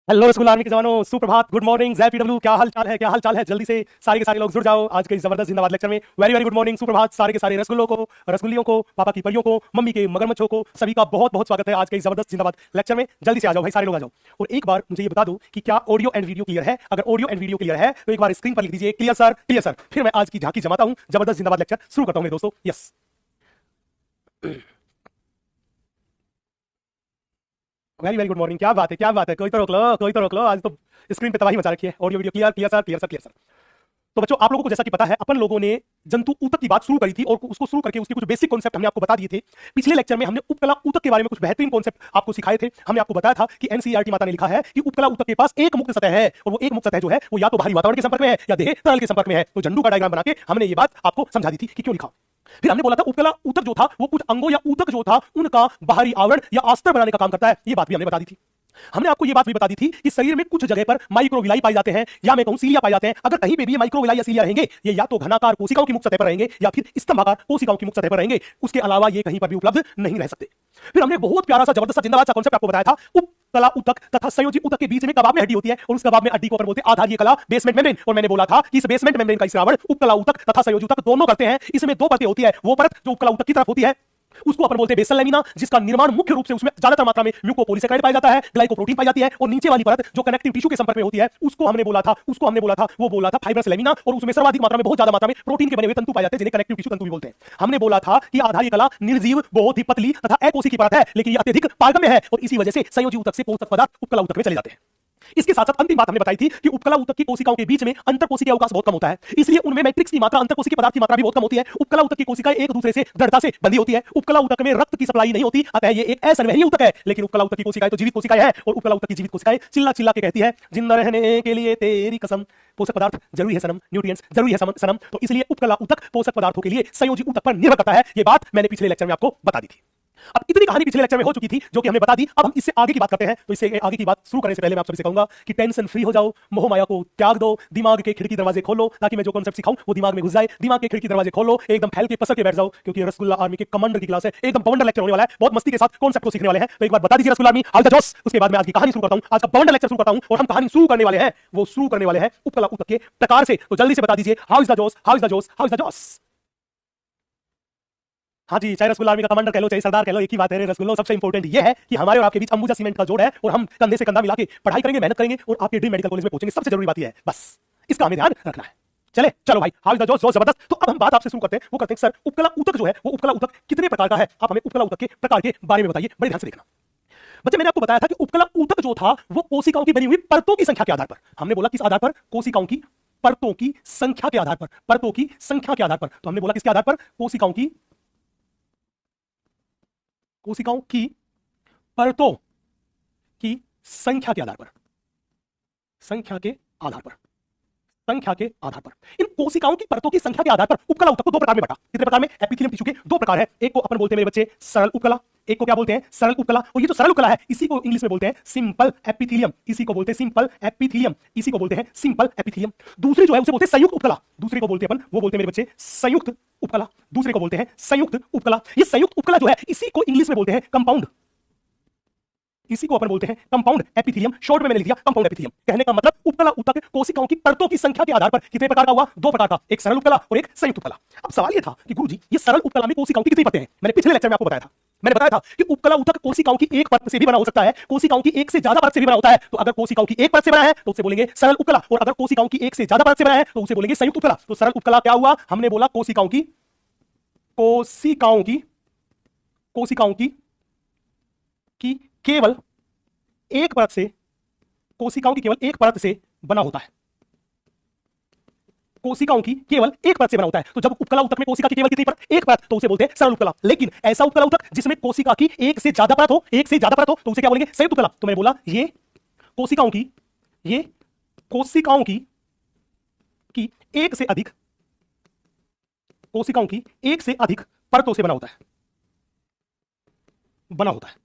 Hello rasgulla army के जवानों, सुप्रभात, गुड मॉर्निंग, जय पीडब्ल्यू। क्या हाल चाल है, क्या हाल चाल है? जल्दी से सारे के सारे लोग जुड़ जाओ आज के इस जबरदस्त जिंदाबाद लेक्चर में। वेरी वेरी गुड मॉर्निंग, सुप्रभात सारे के सारे रसगुल्लों को, रसगुल्लियों को, पापा की परियों को, मम्मी के मगरमच्छों को, सभी का बहुत बहुत स्वागत है आज के इस जबरदस्त जिंदाबाद लेक्चर में। जल्दी से आ जाओ भाई, सारे लोग आ जाओ। और एक बार मुझे ये बता दो कि क्या ऑडियो एंड वीडियो क्लियर है? अगर ऑडियो एंड वीडियो क्लियर है तो एक बार स्क्रीन पर लिख दीजिए क्लियर सर, क्लियर सर। फिर मैं आज की झांकी जमाता हूं, जबरदस्त जिंदाबाद लेक्चर शुरू करता हूं मेरे दोस्तों। Yes, very very good morning. क्या बात है, क्या बात है, कोई तो रोक लो, कोई तो रोक लो। आज तो स्क्रीन पे तबाही मचा रखी है। Audio video clear, clear sir, clear sir, clear sir. तो बच्चों, आप लोगों को जैसा कि पता है, अपन लोगों ने जंतु ऊतक की बात शुरू करी थी और उसको शुरू करके उसके कुछ बेसिक कॉन्सेप्ट हमने आपको बता दिए थे। पिछले लेक्चर में हमने उपकला ऊतक के बारे में कुछ बेहतरीन कॉन्सेप्ट आपको सिखाए थे। हमने आपको बताया था कि एनसीईआरटी माता ने लिखा है कि उपकला ऊतक के पास एक मुक्त सतह है, और वो एक मुक्त सतह जो है वो या तो बाहरी वातावरण के संपर्क में है या देह तरल के संपर्क में है। तो झंडू का डायग्राम बना के हमने ये बात आपको समझा दी थी कि क्यों लिखा। फिर हमने बोला था उपकला ऊतक जो था वो कुछ अंगों या ऊतक जो था उनका बाहरी आवरण या अस्तर बनाने का काम करता है। ये बात भी हमने बता दी थी। हमने आपको ये बात भी बता दी थी कि शरीर में कुछ जगह पर माइक्रोविलाई पाए जाते हैं, या मैं कहूं सीलिया पाए जाते हैं। अगर कहीं पे भी माइक्रोविलाई या सीलिया रहेंगे, ये या तो घनाकार कोशिकाओं की मुक्त सतह पर रहेंगे या फिर स्तंभाकार कोशिकाओं की मुक्त सतह पर रहेंगे। उसके अलावा ये कहीं पर भी उपलब्ध नहीं रह सकते। फिर हमने बहुत प्यारा सा जबरदस्त जिंदाबाद सा कॉन्सेप्ट आपको बताया था। उपकला ऊतक तथा संयोजी ऊतक के बीच में कबाब में हड्डी होती है, और उस कबाब में हड्डी को अपन बोलते हैं आधारीय कला, बेसमेंट मेम्ब्रेन। और मैंने बोला था कि इस बेसमेंट मेम्ब्रेन का श्रावण उपकला ऊतक तथा संयोजी ऊतक दोनों करते हैं। इसमें दो परतें होती है। वो परत जो उपकला ऊतक की तरफ होती है उसको अपन बोलते हैं बेसल लैमिना, जिसका निर्माण मुख्य रूप से उसमें ज्यादातर मात्रा में म्यूकोपॉलीसेकेराइड पाया जाता है, ग्लाइकोप्रोटीन पाई जाती है। और नीचे वाली परत जो कनेक्टिव टिश्यू के संपर्क में होती है उसको हमने बोला था वो बोला था फाइब्रस लैमिना, और उसमें सर्वाधिक मात्रा में बहुत ज्यादा मात्रा में प्रोटीन के बने हुए तंतु पाए जाते हैं, जिन्हें कनेक्टिव टिश्यू तंतु भी बोलते हैं। हमने बोला था कि आधारीय कला निर्जीव, बहुत ही पतली तथा अकोशिकी परत है, लेकिन ये अत्यधिक पारगम्य है, और इसी वजह से संयोजी ऊतक से पोषक पदार्थ उपकला ऊतक में चले जाते हैं। इसके साथ साथ अंतिम बात हमने बताई थी कि उपकला ऊतक की कोशिकाओं के बीच में अंतरकोशिकीय अवकाश बहुत कम होता है, इसलिए उनमें मैट्रिक्स की मात्रा, अंतरकोशिकीय पदार्थ की मात्रा भी बहुत कम होती है। उपकला ऊतक की कोशिकाएं एक दूसरे से दृढ़ता से बंधी होती है। उपकला ऊतक में रक्त की सप्लाई नहीं होती, अतः ये एक असंवहनीय ऊतक है। लेकिन उपकला ऊतक की कोशिकाएं तो जीवित कोशिकाएं हैं, और उपकला ऊतक की जीवित कोशिकाएं चिल्ला चिल्ला के कहती है, जिंदा रहने के लिए तेरी कसम, पोषक पदार्थ जरूरी है सनम, न्यूट्रिएंट्स जरूरी है सनम। तो इसलिए उपकला ऊतक पोषक पदार्थों के लिए संयोजी ऊतक पर निर्भर करता है। ये बात मैंने पिछले लेक्चर में आपको बता दी थी। अब इतनी कहानी पिछले लेक्चर में हो चुकी थी जो कि हमने बता दी। अब हम इससे आगे की बात करते हैं। तो इससे आगे की बात शुरू करने से पहले मैं आप सभी से कहूंगा कि टेंशन फ्री हो जाओ, मोह माया को त्याग दो, दिमाग के खिड़की दरवाजे खोलो, ताकि मैं जो कॉन्सेप्ट सिखाऊं वो दिमाग में घुस जाए। दिमाग के खिड़की दरवाजे खोलो, एकदम फैल के पसर के बैठ जाओ, क्योंकि ये रसगुल्ला आर्मी के कमांडर की क्लास है। एकदम बवंडर लेक्चर होने वाला है, बहुत मस्ती के साथ कॉन्सेप्ट को सीखने वाले हैं। तो एक बार बता दीजिए रसगुल्ला आर्मी, हाउ द जोश। उसके बाद मैं आज की कहानी शुरू करता हूं, आज का बवंडर लेक्चर शुरू करता हूं, और हम कहानी शुरू करने वाले हैं, वो शुरू करने वाले हैं उपकला ऊतक के प्रकार से। तो जल्दी से बता दीजिए, हाउ इज द जोश, हाउ इज द जोश, हाउ इज द जोश। हाँ जी, चाहे रसगुल्ला आर्मी का कमांडर कह लो, चाहे सरदार कह लो, एक ही बात है रे रसगुल्लो। सबसे इंपॉर्टेंट ये है कि हमारे और आपके बीच अंबुजा सीमेंट का जोड़ है, और हम कंधे से कंधा मिला के पढ़ाई करेंगे, मेहनत करेंगे, और आपके ड्रीम मेडिकल कॉलेज में पहुंचेंगे। सबसे जरूरी बात ये है, बस इसका हमें ध्यान रखना है। चले चलो भाई, हाउ इज द जोश, जोश जबरदस्त। तो अब हम बात आपसे शुरू करते हैं, वो करते हैं सर उपकला ऊतक जो है वो उपकला ऊतक कितने प्रकार का है? आप हमें उपकला ऊतक के प्रकार के बारे में बताइए, बड़े ध्यान से देखना। बच्चे, मैंने आपको बताया था कि उपकला ऊतक जो था वो कोशिकाओं की बनी हुई परतों की संख्या के आधार पर, हमने बोला किस आधार पर? कोशिकाओं की परतों की संख्या के आधार पर, परतों की संख्या के आधार पर। तो हमने बोला किसके आधार पर? कोशिकाओं की परतों की संख्या के आधार पर, संख्या के आधार पर, संख्या के आधार पर। इन कोशिकाओं की परतों की संख्या के आधार पर उपकला ऊतक को दो प्रकार में बांटा। कितने प्रकार में? एपिथेलियम टिश्यू के दो प्रकार है। एक को अपन बोलते हैं मेरे बच्चे सरल उपकला, एक को क्या बोलते हैं? सरल उपकला। और ये जो सरल उपकला है इसी को इंग्लिश में बोलते हैं सिंपल एपिथेलियम, इसी को बोलते हैं सिंपल एपिथेलियम, इसी को बोलते हैं सिंपल एपिथेलियम। दूसरी जो है उसे बोलते हैं संयुक्त उपकला, दूसरे को बोलते हैं अपन, वो बोलते हैं मेरे बच्चे संयुक्त उपकला, दूसरे को बोलते हैं संयुक्त उपकला। ये संयुक्त उपकला जो है इसी को इंग्लिश में बोलते हैं कंपाउंड, इसी को अपन बोलते हैं कंपाउंड एपिथेलियम। शॉर्ट में मैंने लिख दिया कंपाउंड एपिथेलियम। कहने का मतलब उपकला ऊतक कोशिकाओं की परतों की संख्या के आधार पर कितने प्रकार का हुआ? दो प्रकार का, एक सरल उपकला और एक संयुक्त उपकला। अब सवाल ये था कि गुरुजी ये सरल उपकला में कोशिकाओं की कितनी परतें हैं? मैंने पिछले लेक्चर में आपको बताया था, मैंने बताया था कि उपकला ऊतक कोशिकाओं की एक परत से भी बना हो सकता है, कोशिकाओं की एक से ज्यादा परत से भी बना होता है। तो अगर कोशिकाओं की एक परत से बना है तो उसे बोलेंगे सरल उपकला, और अगर कोशिकाओं की एक से ज्यादा परत से बना है तो उसे बोलेंगे संयुक्त उपकला। तो सरल उपकला क्या हुआ? हमने बोला कोशिकाओं की की केवल एक परत से, कोशिकाओं की केवल एक परत से बना होता है, कोशिकाओं की केवल एक परत से बना होता है। तो जब उपकला ऊतक में कोशिका की केवल कितनी परत? एक परत, तो उसे बोलते हैं सरल उपकला। लेकिन ऐसा उपकला ऊतक जिसमें कोशिका की एक से ज्यादा परत हो, एक से ज्यादा परत हो, तो उसे क्या बोलेंगे? संयुक्त उपकला। तो मैंने बोला ये कोशिकाओं की एक से अधिक, कोशिकाओं की एक से अधिक परतों से बना होता है,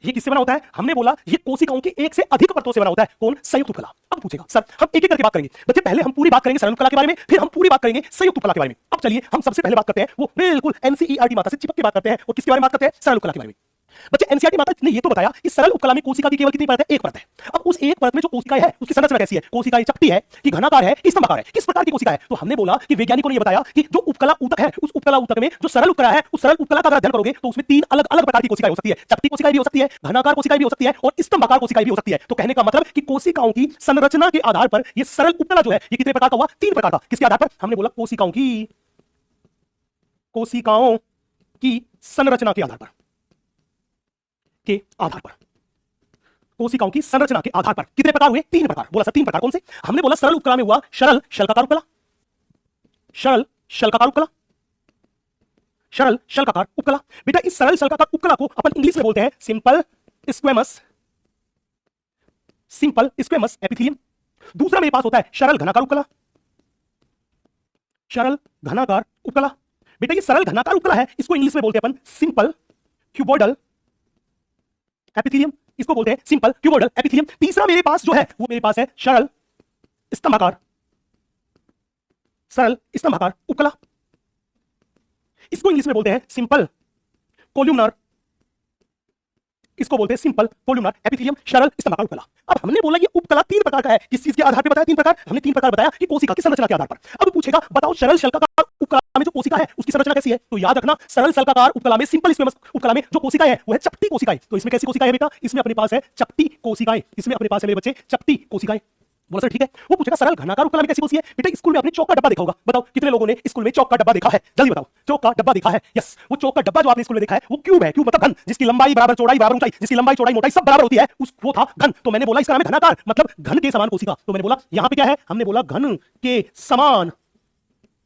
ये किससे बना होता है? हमने बोला ये कोशिकाओं की एक से अधिक परतों से बना होता है। कौन? संयुक्त उपकला। अब पूछेगा सर हम एक एक करके बात करेंगे। बच्चे पहले हम पूरी बात करेंगे सरल उपकला के बारे में, फिर हम पूरी बात करेंगे संयुक्त उपकला के बारे में। अब चलिए हम सबसे पहले बात करते हैं, वो बिल्कुल एनसीईआरटी माता से चिपक के बात करते हैं, और किसके बारे में बात करते हैं? सरल उपकला के बारे में। बच्चे एनसीईआरटी माता ने ये तो बताया कि सरल उपकला में कोशिका की केवल कितनी परत है? एक परत है। अब उस एक परत में जो कोशिका है उसकी संरचना कैसी है? कोशिका चपटी है कि घनाकार है कि स्तंभाकार है? किस प्रकार की कोशिका है? तो हमने बोला कि वैज्ञानिकों ने ये बताया कि जो उपकला ऊतक है उस उपकला ऊतक में जो सरल उपकला है उस सरल उपकला का अगर अध्ययन करोगे तो उसमें 3 अलग अलग प्रकार की कोशिकाएं हो सकती है। चपटी कोशिकाएं भी हो सकती है, घनाकार कोशिकाएं भी हो सकती है और स्तंभाकार कोशिकाएं भी हो सकती है। तो कहने का मतलब कि कोशिकाओं की संरचना के आधार पर ये सरल उपकला जो है ये कितने प्रकार का हुआ? 3 प्रकार का। किसके आधार पर? हमने बोला कोशिकाओं की संरचना के आधार पर कोशिकाओं की संरचना के आधार पर कितने प्रकार हुए? 3 प्रकार। बोला सर 3 प्रकार कौन से? हमने बोला सरल उपकला में हुआ सरल शल्काकार उपकला, सरल शल्काकार उपकला, सरल शल्काकार उपकला। बेटा इस सरल शल्काकार उपकला को अपन इंग्लिश में बोलते हैं सिंपल स्क्वेमस एपिथेलियम। दूसरा मेरे पास होता है सरल घनाकार उपकला, सरल घनाकार उपकला। बेटा ये सरल घनाकार उपकला है, इसको इंग्लिश में बोलते हैं अपन सिंपल क्यूबोइडल एपिथेलियम, इसको बोलते हैं सिंपल क्यूबोइडल एपिथेलियम। तीसरा मेरे पास जो है वो मेरे पास है सरल स्तंभाकार उपकला, इसको इंग्लिश में बोलते हैं सिंपल कोल्यूमनर, इसको बोलते हैं सिंपल कोल्यूमनर एपिथेलियम, सरल स्तंभाकार उपकला। अब हमने बोला ये उपकला 3 प्रकार का है। किस चीज के आधार पर बताया 3 प्रकार? हमने 3 प्रकार बताया कि कोशिका की संरचना के आधार पर। अब पूछेगा बताओ सरल शल्काकार उपकला में जो कोशिका है उसकी संरचना कैसी है? तो याद रखना सरल शल्काकार उपकला में सिंपल स्क्वेमस उपकला में जो कोशिका है वो है चपटी कोशिकाएं। तो इसमें कैसी कोशिकाएं है बेटा? इसमें अपने पास है चपटी कोशिकाएं, इसमें अपने पास है मेरे बच्चे चपटी कोशिकाएं। बोला सर ठीक है। वो पूछेगा सरल घनाकार उपकला में कैसी कोशिका है? बेटा स्कूल में आपने चौक का डब्बा देखा होगा, बताओ कितने लोगों ने स्कूल में चौक का डब्बा देखा है? जल्दी बताओ। चौक का डब्बा देखा है? यस। वो चौक का डब्बा जो आपने स्कूल में देखा है वो क्यूब है। क्यूब मतलब घन, जिसकी लंबाई बराबर चौड़ाई बराबर ऊंचाई, जिसकी लंबाई चौड़ाई मोटाई सब बराबर होती है, वो था घन। तो मैंने बोला इसका नाम है घनाकार, मतलब घन के समान कोशिका। तो मैंने बोला यहां पे क्या है? हमने बोला घन के समान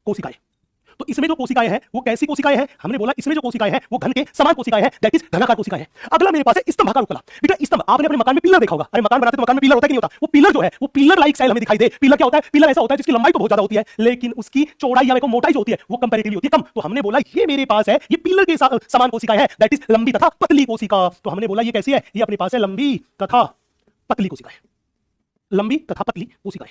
कोशिकाएं। तो इसमें जो कोशिकाएं हैं वो कैसी कोशिकाएं हैं? हमने बोला इसमें जो कोशिकाएं हैं वो घन के समान कोशिकाएं हैं, दैट इज घनाकार कोशिकाएं हैं। अगला मेरे पास है स्तंभाकार उपकला। बेटा स्तंभ आपने अपने मकान में पिलर देखा होगा। अरे मकान बनाते तो मकान में पिलर होता है कि नहीं होता? वो पिलर जो है वो पिलर लाइक स्टाइल हमें दिखाई दे। पिलर क्या होता है? पिलर ऐसा होता है जिसकी लंबाई तो बहुत ज्यादा होती है लेकिन उसकी चौड़ाई या मोटाई जो होती है वो कंपैरेटिवली होती है कम। तो हमने बोला ये मेरे पास है ये पिलर के समान कोशिकाएं हैं, दैट इज लंबी तथा पतली कोशिका। तो हमने बोला ये कैसी है? ये अपने पास है लंबी तथा पतली कोशिकाएं, लंबी तथा पतली कोशिकाएं।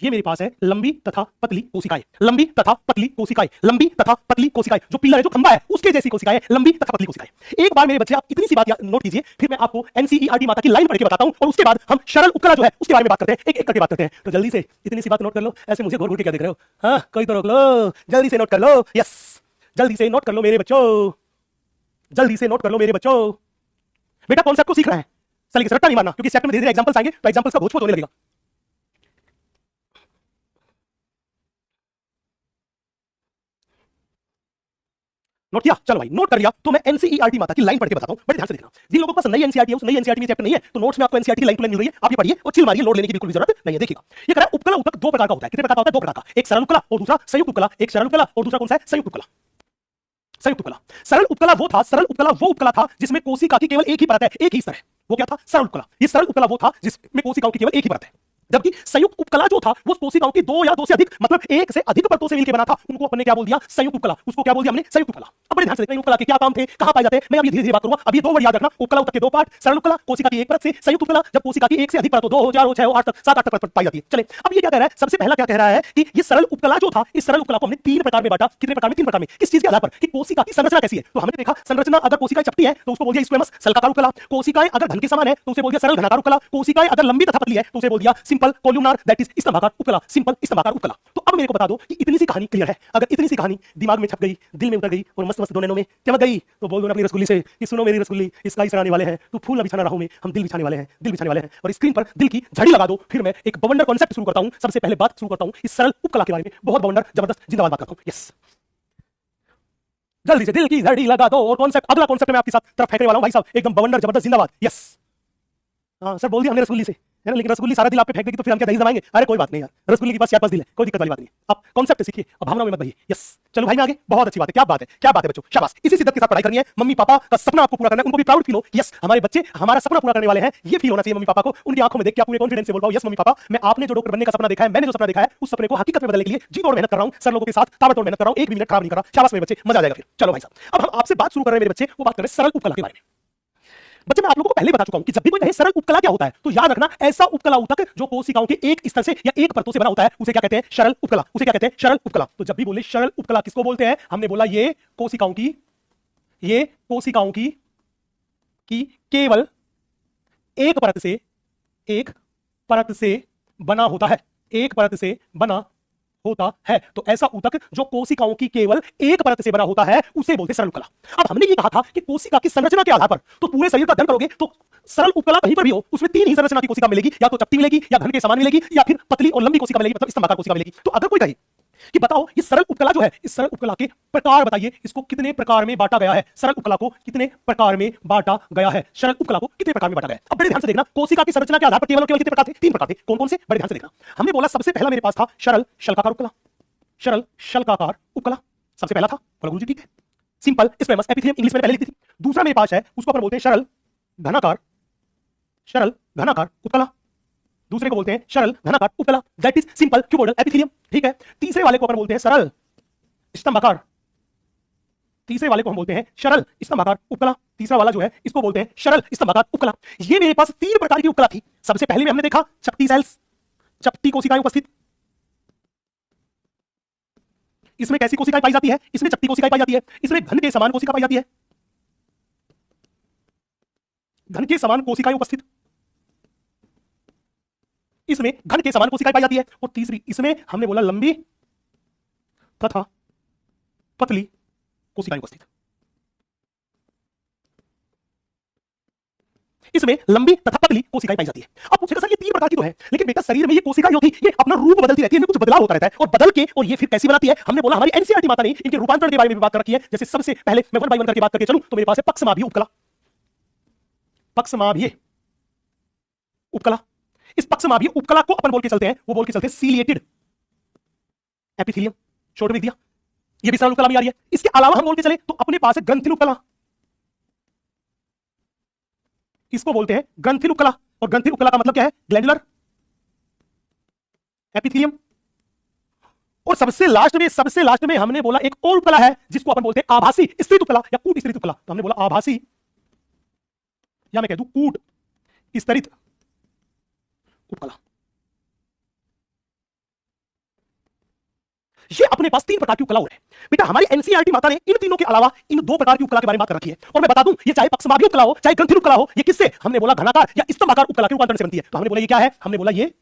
ये मेरे पास है लंबी तथा पतली कोशिकाएं, लंबी तथा पतली कोशिकाएं, लंबी तथा पतली कोशिकाएं। जो पिलर है जो खंबा है उसके जैसी कोशिकाएं, लंबी तथा पतली कोशिकाएं। एक बार मेरे बच्चे आप इतनी सी बात नोट कीजिए, फिर मैं आपको एनसीईआरटी माता की लाइन पढ़ के बताता हूं और उसके बाद हम सरल उपकला जो है उसके बारे में बात करते हैं, एक एक करके बात करते हैं। तो जल्दी से इतनी सी बात नोट कर लो। ऐसे मुझे घूर घूर के क्या देख रहे हो? हाँ कोई तो रोक लो, जल्दी से नोट कर लो। यस जल्दी से नोट कर लो मेरे बच्चों, जल्दी से नोट कर लो मेरे बच्चों। बेटा कॉन्सेप्ट को सीख रहे हैं, चलिए रट्टा नहीं मारना, क्योंकि इस चैप्टर में धीरे धीरे एग्जांपल्स आएंगे तो एग्जांपल्स का भोज होने लगेगा। नोट किया? चलो भाई नोट कर लिया तो मैं एनसीईआरटी माता की लाइन पढ़ के बताता हूं, बड़े ध्यान से देखना। जिन लोगों के पास नई एनसीईआरटी है उस नई एनसीईआरटी में चैप्टर नहीं है तो नोट्स में आपको एनसीईआरटी की लाइन टू लाइन मिल रही है, आप ये पढ़िए और चिल मारिए, लोड लेने की बिल्कुल भी जरूरत नहीं है। देखिएगा ये कह रहा है उपकला ऊतक 2 प्रकार का होता है। कितने प्रकार का होता है? 2 प्रकार का, एक सरल उपकला और दूसरा संयुक्त उपकला। एक सरल उपकला और दूसरा कौन सा है? संयुक्त उपकला। संयुक्त उपकला। सरल उपकला वो उपकला था जिसमें कोशिका की केवल एक ही परत है, एक ही स्तर है। वो क्या था? सरल उपकला। ये सरल उपकला वो था जिसमें कोशिकाओं की केवल एक ही परत है, जबकि संयुक्त उपकला जो था वो कोशिकाओं की 2 या 2 से अधिक मतलब एक से अधिक परतों से मिलकर बना था। उनको अपने क्या बोल दिया? संयुक्त उपकला। उसको क्या बोल दिया हमने? संयुक्त उपकला। अब बड़े ध्यान से देखना उपकला के क्या काम थे, कहां पाए जाते हैं, मैं अब ये धीरे धीरे बात करूंगा। अब ये 2 वर्ड याद रखना, उपकला ऊतक के 2 पार्ट, सरल उपकला कोशिका की एक परत से, संयुक्त उपकला जब कोशिका की एक से अधिक परत हो, 2 हो, 4 हो, 6 हो, 8 तक 7 8 तक पाई जाती है। चले अब ये क्या कह रहा है? सबसे पहला क्या कह रहा है कि ये सरल उपकला जो था, इस सरल उपकला को हमने 3 प्रकार में बांटा। कितने प्रकार में? 3 प्रकार में। किस चीज के आधार पर? कि कोशिका की संरचना कैसी है। तो हमने देखा संरचना अगर कोशिका चपटी है तो उसको बोल दिया स्क्वेमस शल्काकार उपकला। कोशिकाएं अगर घन के समान है तो उसे बोल दिया सरल घनाकार उपकला। कोशिकाएं अगर लंबी तथा पतली है तो उसे बोल दिया सिंपल कोल्यूमनर, दैट इज स्तंभाकार उपकला, सिंपल स्तंभाकार उपकला। तो अब मेरे को बता दो कि इतनी सी कहानी क्लियर है। अगर इतनी सी कहानी दिमाग में छप गई, दिल में उतर गई और मस्त मस्त दोनों में चमक गई तो बोल दो अपनी रसगुल्ली से कि सुनो मेरी रसगुल्ली, इसका इस वाले हैं, तू फूल बिछाना राहों में, हम दिल बिछाने वाले हैं, दिल बिछाने वाले हैं। और स्क्रीन पर दिल की झड़ी लगा दो। फिर मैं एक बवंडर कॉन्सेप्ट शुरू करता हूं। सबसे पहले बात शुरू करता हूं इस सरल उपकला के बारे में, बहुत बवंडर जबरदस्त जिंदाबाद बात करता हूं। यस जल्दी से दिल की झड़ी लगा दो। और कॉन्सेप्ट, अगला कॉन्सेप्ट मैं आपके साथ तरफ फेंकने वाला हूं भाई साहब, एकदम बवंडर जबरदस्त जिंदाबाद। यस हाँ सर बोल दिया हमने रसगुल्ली से है ना, लेकिन रसगुल्ली सारा दिल आप पे फेंक देगी तो फिर हम क्या दही जमाएंगे? अरे कोई बात नहीं यार, रसगुल्ली के पास 4-5 दिल है, कोई दिक्कत वाली बात नहीं। आप कॉन्सेप्ट सीखिए और भावनाओं में मत बहिए। यस चलो भाई मैं आगे, बहुत अच्छी बात है, क्या बात है, क्या बात है बच्चों, शाबाश। इसी शिद्दत के साथ पढ़ाई करनी है, मम्मी पापा का सपना आपको पूरा करना है, उनको भी प्राउड फील हो। यस हमारे बच्चे हमारा सपना पूरा करने वाले हैं, ये फील होना चाहिए मम्मी पापा को। उनकी आंखों में देख के पूरे कॉन्फिडेंस से बोल पाओ, यस मम्मी पापा मैं आपने जो डॉक्टर बनने का सपना देखा है, मैंने जो सपना देखा है उस सपने को हकीकत में बदलने के लिए जी तोड़ मेहनत कर रहा हूं, सर लोगों के साथ ताबड़तोड़ मेहनत कर रहा हूं, एक भी मिनट खराब नहीं कर रहा। शाबाश मेरे बच्चे, मजा आ जाएगा फिर। चलो भाई साहब अब हम आपसे बात शुरू कर रहे हैं मेरे बच्चे, वो बात कर रहे हैं सरल उपकला के बारे में। बच्चे मैं आप लोगों को पहले बता चुका हूं कि जब भी कोई कहे सरल उपकला क्या होता है तो याद रखना ऐसा उपकला ऊतक जो कोशिकाओं के एक स्तर से या एक परतों से बना होता है उसे क्या कहते हैं? सरल उपकला। उसे क्या कहते हैं? सरल उपकला। तो जब भी बोले सरल उपकला किसको बोलते हैं? हमने बोला ये कोशिकाओं की कि केवल एक परत से बना होता है, एक परत से बना होता है। तो ऐसा ऊतक जो कोशिकाओं की केवल एक परत से बना होता है उसे बोलते हैं सरल उपकला। अब हमने ये कहा था कि कोशिका की संरचना के आधार पर तो पूरे शरीर का अध्ययन करोगे तो सरल उपकला कहीं पर भी हो उसमें तीन ही संरचना की कोशिका मिलेगी, या तो चपटी मिलेगी, या घन के समान मिलेगी, या फिर पतली और लंबी कोशिका मिलेगी, मतलब स्तंभाकार कोशिका मिलेगी। तो अगर कोई कहे कि बताओ ये सरल उपकला जो है, इस सरल उपकला के प्रकार बताइए, इसको कितने प्रकार में बांटा गया है, सरल उपकला को कितने प्रकार में बांटा गया है, सरल उपकला को कितने प्रकार में बांटा गया है। अब बड़े ध्यान से देखना, कोशिका की संरचना के आधार पर केवल केवल कितने प्रकार थे? तीन प्रकार थे। कौन कौन से? बड़े ध्यान से देखना। हमने बोला सबसे पहला मेरे पास था सरल शल्काकार उपकला, सरल शल्काकार उपकला सबसे पहला था। बोला गुरुजी ठीक है, सिंपल स्क्वेमस एपिथेलियम इंग्लिश में पहले लिखी थी। दूसरा मेरे पास है उसको अपन बोलते हैं सरल घनाकार उपकला, दूसरे को बोलते हैं सरल घनाकार उपकला, that is simple cuboidal epithelium, ठीक है। तीसरे वाले को अपन बोलते हैं सरल स्तंभाकार, तीसरे वाले को हम बोलते हैं सरल स्तंभाकार उपकला, तीसरा वाला जो है इसको बोलते हैं सरल स्तंभाकार उपकला। ये मेरे पास तीन प्रकार की उपकला थी। सबसे पहले में हमने देखा चपटी सेल्स, चपटी कोशिकाएं उपस्थित। इसमें कैसी कोशिकाएं पाई जाती है? इसमें चपटी कोशिकाएं पाई जाती है। इसमें घन के समान कोशिका पाई जाती है, घन के समान कोशिकाएं उपस्थित, इसमें घन के समान कोशिकाएं पाई जाती है। और तीसरी इसमें हमने बोला लंबी तथा पतली कोशिकाएं उपस्थित, इसमें लंबी तथा पतली कोशिकाएं पाई जाती है। अब पूछेगा सर ये तीन प्रकार की तो है, लेकिन बेटा शरीर में ये कोशिका जो होती है ये अपना रूप बदलती रहती है, इनमें कुछ बदलाव होता रहता है, और बदल के और ये फिर कैसी बनाती है? हमने बोला हमारी एनसीईआरटी माता ने इनके रूपांतरण के बारे में भी बात कर रखी है। जैसे सबसे पहले मैं वन बाय वन करके बात करके चलूं तो मेरे पास है पक्षमाभीय उपकला, पक्षमाभीय उपकला। इस पक्षमाभीय उपकला को अपन बोल के चलते हैं, वो बोल के चलते हैं सीलिएटेड एपिथेलियम, शॉर्ट में दिया, ये भी सरल उपकला में आ रही है। इसके अलावा हम बोल के चले तो अपने पास है ग्रंथिल उपकला, इसको बोलते हैं ग्रंथिल उपकला। और ग्रंथिल उपकला का मतलब क्या है? Glandular epithelium. और सबसे लास्ट में हमने बोला एक और उपकला है जिसको अपन बोलते हैं आभासी स्तरित उपकला या कूट स्तरित उपकला। तो हमने बोला आभासी या मैं कह दूं कूट स्तरित उपकला। ये अपने पास तीन प्रकार की उपकला है बेटा। हमारी एनसीईआरटी माता ने इन तीनों के अलावा इन दो प्रकार की उपकला के बारे में बात कर रखी है। और मैं बता दूं ये चाहे पक्षमाभीय उपकला हो चाहे ग्रंथिल उपकला हो, ये किससे? हमने बोला घनाकार या स्तंभाकार उपकला के रूपांतरण से बनती है। तो हमने बोला ये क्या है? हमने बोला ये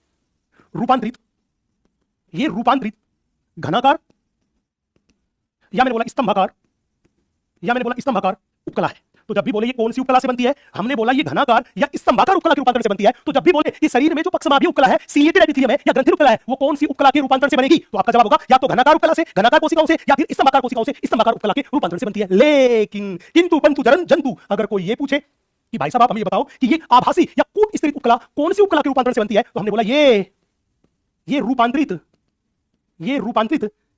रूपांतरित घनाकार या मैंने बोला स्तंभाकार उपकला है। तो जब भी बोले ये कौन सी उपकला से बनती है, हमने बोला ये घनाकार या स्तंभाकार उपकला के रूपांतरण से बनती है। तो जब भी बोले ये शरीर में जो पक्षमाभीय उपकला है, सीलिएटेड एपिथेलियम है या ग्रंथिल उपकला है, वो कौन सी उपकला के रूपांतरण से बनेगी? तो आपका जवाब होगा या तो घनाकार उपकला से, घनाकार कोशिकाओं से, या फिर स्तंभाकार कोशिकाओं से, स्तंभाकार उपकला के रूपांतरण से बनती है। लेकिन किंतु पंतु जरन जंतु अगर कोई ये पूछे कि भाई साहब आप हमें बताओ कि ये आभासी या कूट स्तरित उपकला कौन सी उपकला के रूपांतरण से बनती है, तो हमने बोला ये रूपांतरित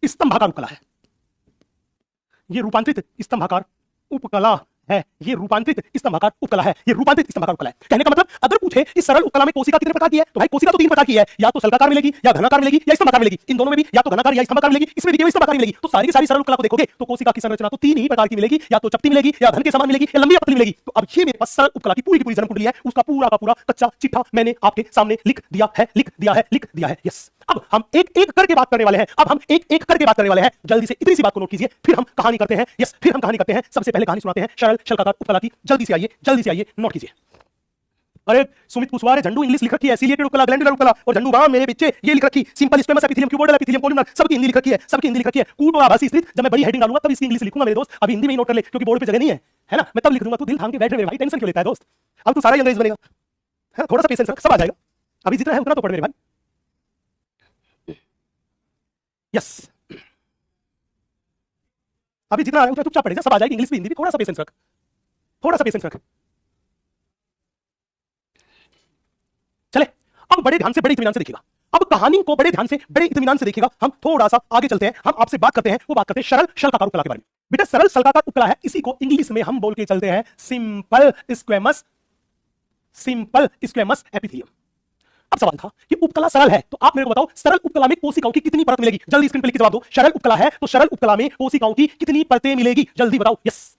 स्तंभाकार उपकला है, ये रूपांतरित स्तंभाकार उपकला है, ये रूपांतरित स्तंभाकार उपकला है, ये रूपांतरित स्तंभाकार उपकला है। कहने का मतलब अगर पूछे इस सरल उपकला में कोशिका कितने प्रकार की है, तो भाई कोशिका तो तीन प्रकार की है, या तो शल्काकार मिलेगी, या घनाकार मिलेगी, या स्तंभाकार मिलेगी। इन दोनों में भी या तो घनाकार या स्तंभाकार मिलेगी, इसमें भी केवल स्तंभाकार मिलेगी। तो सारी की सारी सरल उपकला को देखोगे तो कोशिका की संरचना तो तीन ही प्रकार की मिलेगी, या तो चपटी मिलेगी, या घन के समान मिलेगी, या लंबी या पतली मिलेगी। तो अब ये मेरे पास सरल उपकला की पूरी जन्म कुंडली है, उसका पूरा का पूरा कच्चा चिट्ठा मैंने आपके सामने लिख दिया है। यस, अब हम एक एक करके बात करने वाले हैं, जल्दी से इतनी सी बात को नोट कीजिए, फिर हम कहानी करते हैं। यस, फिर हम कहानी करते हैं। सबसे पहले कहानी सुनाते हैं सरल शल्काकार उपकला की। जल्दी से आइए, नोट कीजिए। अरे सुमित कुशवाहा झंडू इंग्लिश लिख रखी है, सीलिएटेड उपकला, ग्लैंडुलर उपकला, और झंडू राम मेरे पीछे ये लिख रखी simple squamous epithelium, cuboidal epithelium, columnar, सबकी हिंदी लिख रखी है, कूट और आभासी स्तरित। जब मैं बड़ी हेडिंग डालूंगा तब इसकी इंग्लिश लिखूंगा मेरे दोस्त। अभी हिंदी में ही नोट कर ले क्योंकि बोर्ड पे जगह नहीं है ना। मैं तब लिख दूंगा, तू दिल थाम के बैठ मेरे भाई, टेंशन क्यों लेता है दोस्त? अब तू सारा अंग्रेज बनेगा, है थोड़ा सा पेशेंस रख, सब आ जाएगा। अभी जितना है उतना तो पढ़ मेरे भाई। यस, अभी जितना आ रहा है उतना चुपचाप पढ़ेगा, सब आ जाएगी, इंग्लिश भी हिंदी भी। थोड़ा सा पेशेंस रख। चले, अब बड़े ध्यान से बड़े इत्मीनान से देखिएगा। अब कहानी को बड़े ध्यान से बड़े इत्मीनान से देखिएगा। हम थोड़ा सा आगे चलते हैं, हम आपसे बात करते हैं सरल शल्काकार उपकला के बारे में। बेटा सरल शल्काकार उपकला है, इसी को इंग्लिश में हम बोल के चलते हैं सिंपल स्क्वेमस एपिथेलियम। अब सवाल था कि उपकला सरल है, तो आप मेरे को बताओ सरल उपकला में कोशिकाओं की कितनी परत मिलेगी? जल्दी स्क्रीन पे लिख के जवाब दो। सरल उपकला है तो सरल उपकला में कोशिकाओं की कितनी परतें मिलेगी? जल्दी बताओ। यस,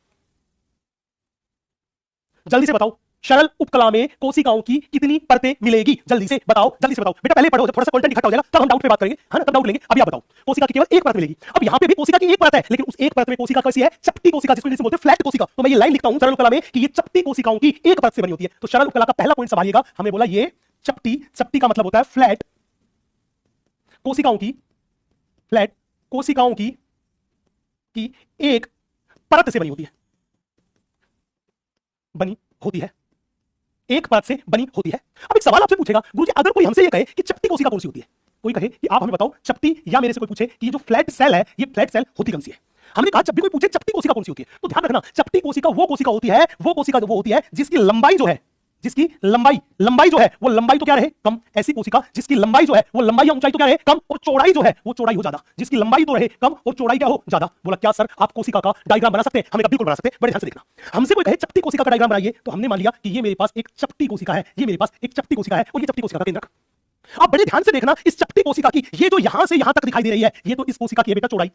जल्दी से बताओ, सरल उपकला में कोशिकाओं की कितनी परतें मिलेगी? जल्दी से बताओ, जल्दी से बताओ बेटा। पहले पढ़ो, जब थोड़ा सा कंटेंट इकट्ठा हो जाएगा तब हम डाउट पे बात करेंगे, है ना? तब डाउट लेंगे। अभी आप बताओ, कोशिका की केवल एक परत मिलेगी। अब यहां पे भी कोशिका की एक परत है, लेकिन उस एक परत में कोशिका कैसी है? चपटी कोशिका, जिसको इंग्लिश में बोलते हैं फ्लैट कोशिका। तो मैं ये लाइन लिखता हूं सरल उपकला में कि ये चपटी कोशिकाओं की एक परत से बनी होती है। तो सरल उपकला का पहला पॉइंट संभालिएगा, हमें बोला ये चपटी, चपटी का मतलब होता है फ्लैट कोशिकाओं की, फ्लैट कोशिकाओं की एक परत से बनी होती है, बनी होती है, एक परत से बनी होती है। अब एक सवाल आपसे पूछेगा, गुरुजी अगर कोई हमसे ये कहे कि चपटी कोशिका कौन सी होती है, कोई कहे कि आप हमें बताओ चपटी, या मेरे से कोई पूछे कि ये जो फ्लैट सेल है, ये फ्लैट सेल होती कौन सी है? हमने कहा जब भी कोई पूछे चपटी कोशिका कौन सी होती है, तो ध्यान रखना चपटी कोशिका वो कोशिका होती है, वो कोशिका वो होती है जिसकी लंबाई जो है, जिसकी लंबाई जो है वो लंबाई तो क्या रहे? कम। ऐसी कोशिका जिसकी लंबाई जो है वो लंबाई या ऊंचाई तो क्या रहे? कम, और चौड़ाई जो है वो चौड़ाई हो ज्यादा। जिसकी लंबाई तो रहे कम और चौड़ाई क्या हो? ज्यादा। बोला क्या सर आप कोशिका का डायग्राम बना सकते हैं? हमें बिल्कुल बना सकते हैं, बड़े ध्यान से देखना। हमसे कोई कहे चपटी कोशिका का डायग्राम बनाइए, तो हमने मान लिया कि ये मेरे पास एक चपटी कोशिका है, ये मेरे पास एक चपटी कोशिका है, और ये चपटी कोशिका का केंद्रक। आप बड़े ध्यान से देखना, इस चपटी कोशिका की ये जो यहां से यहां तक दिखाई दे रही है, ये तो इस कोशिका की है बेटा चौड़ाई,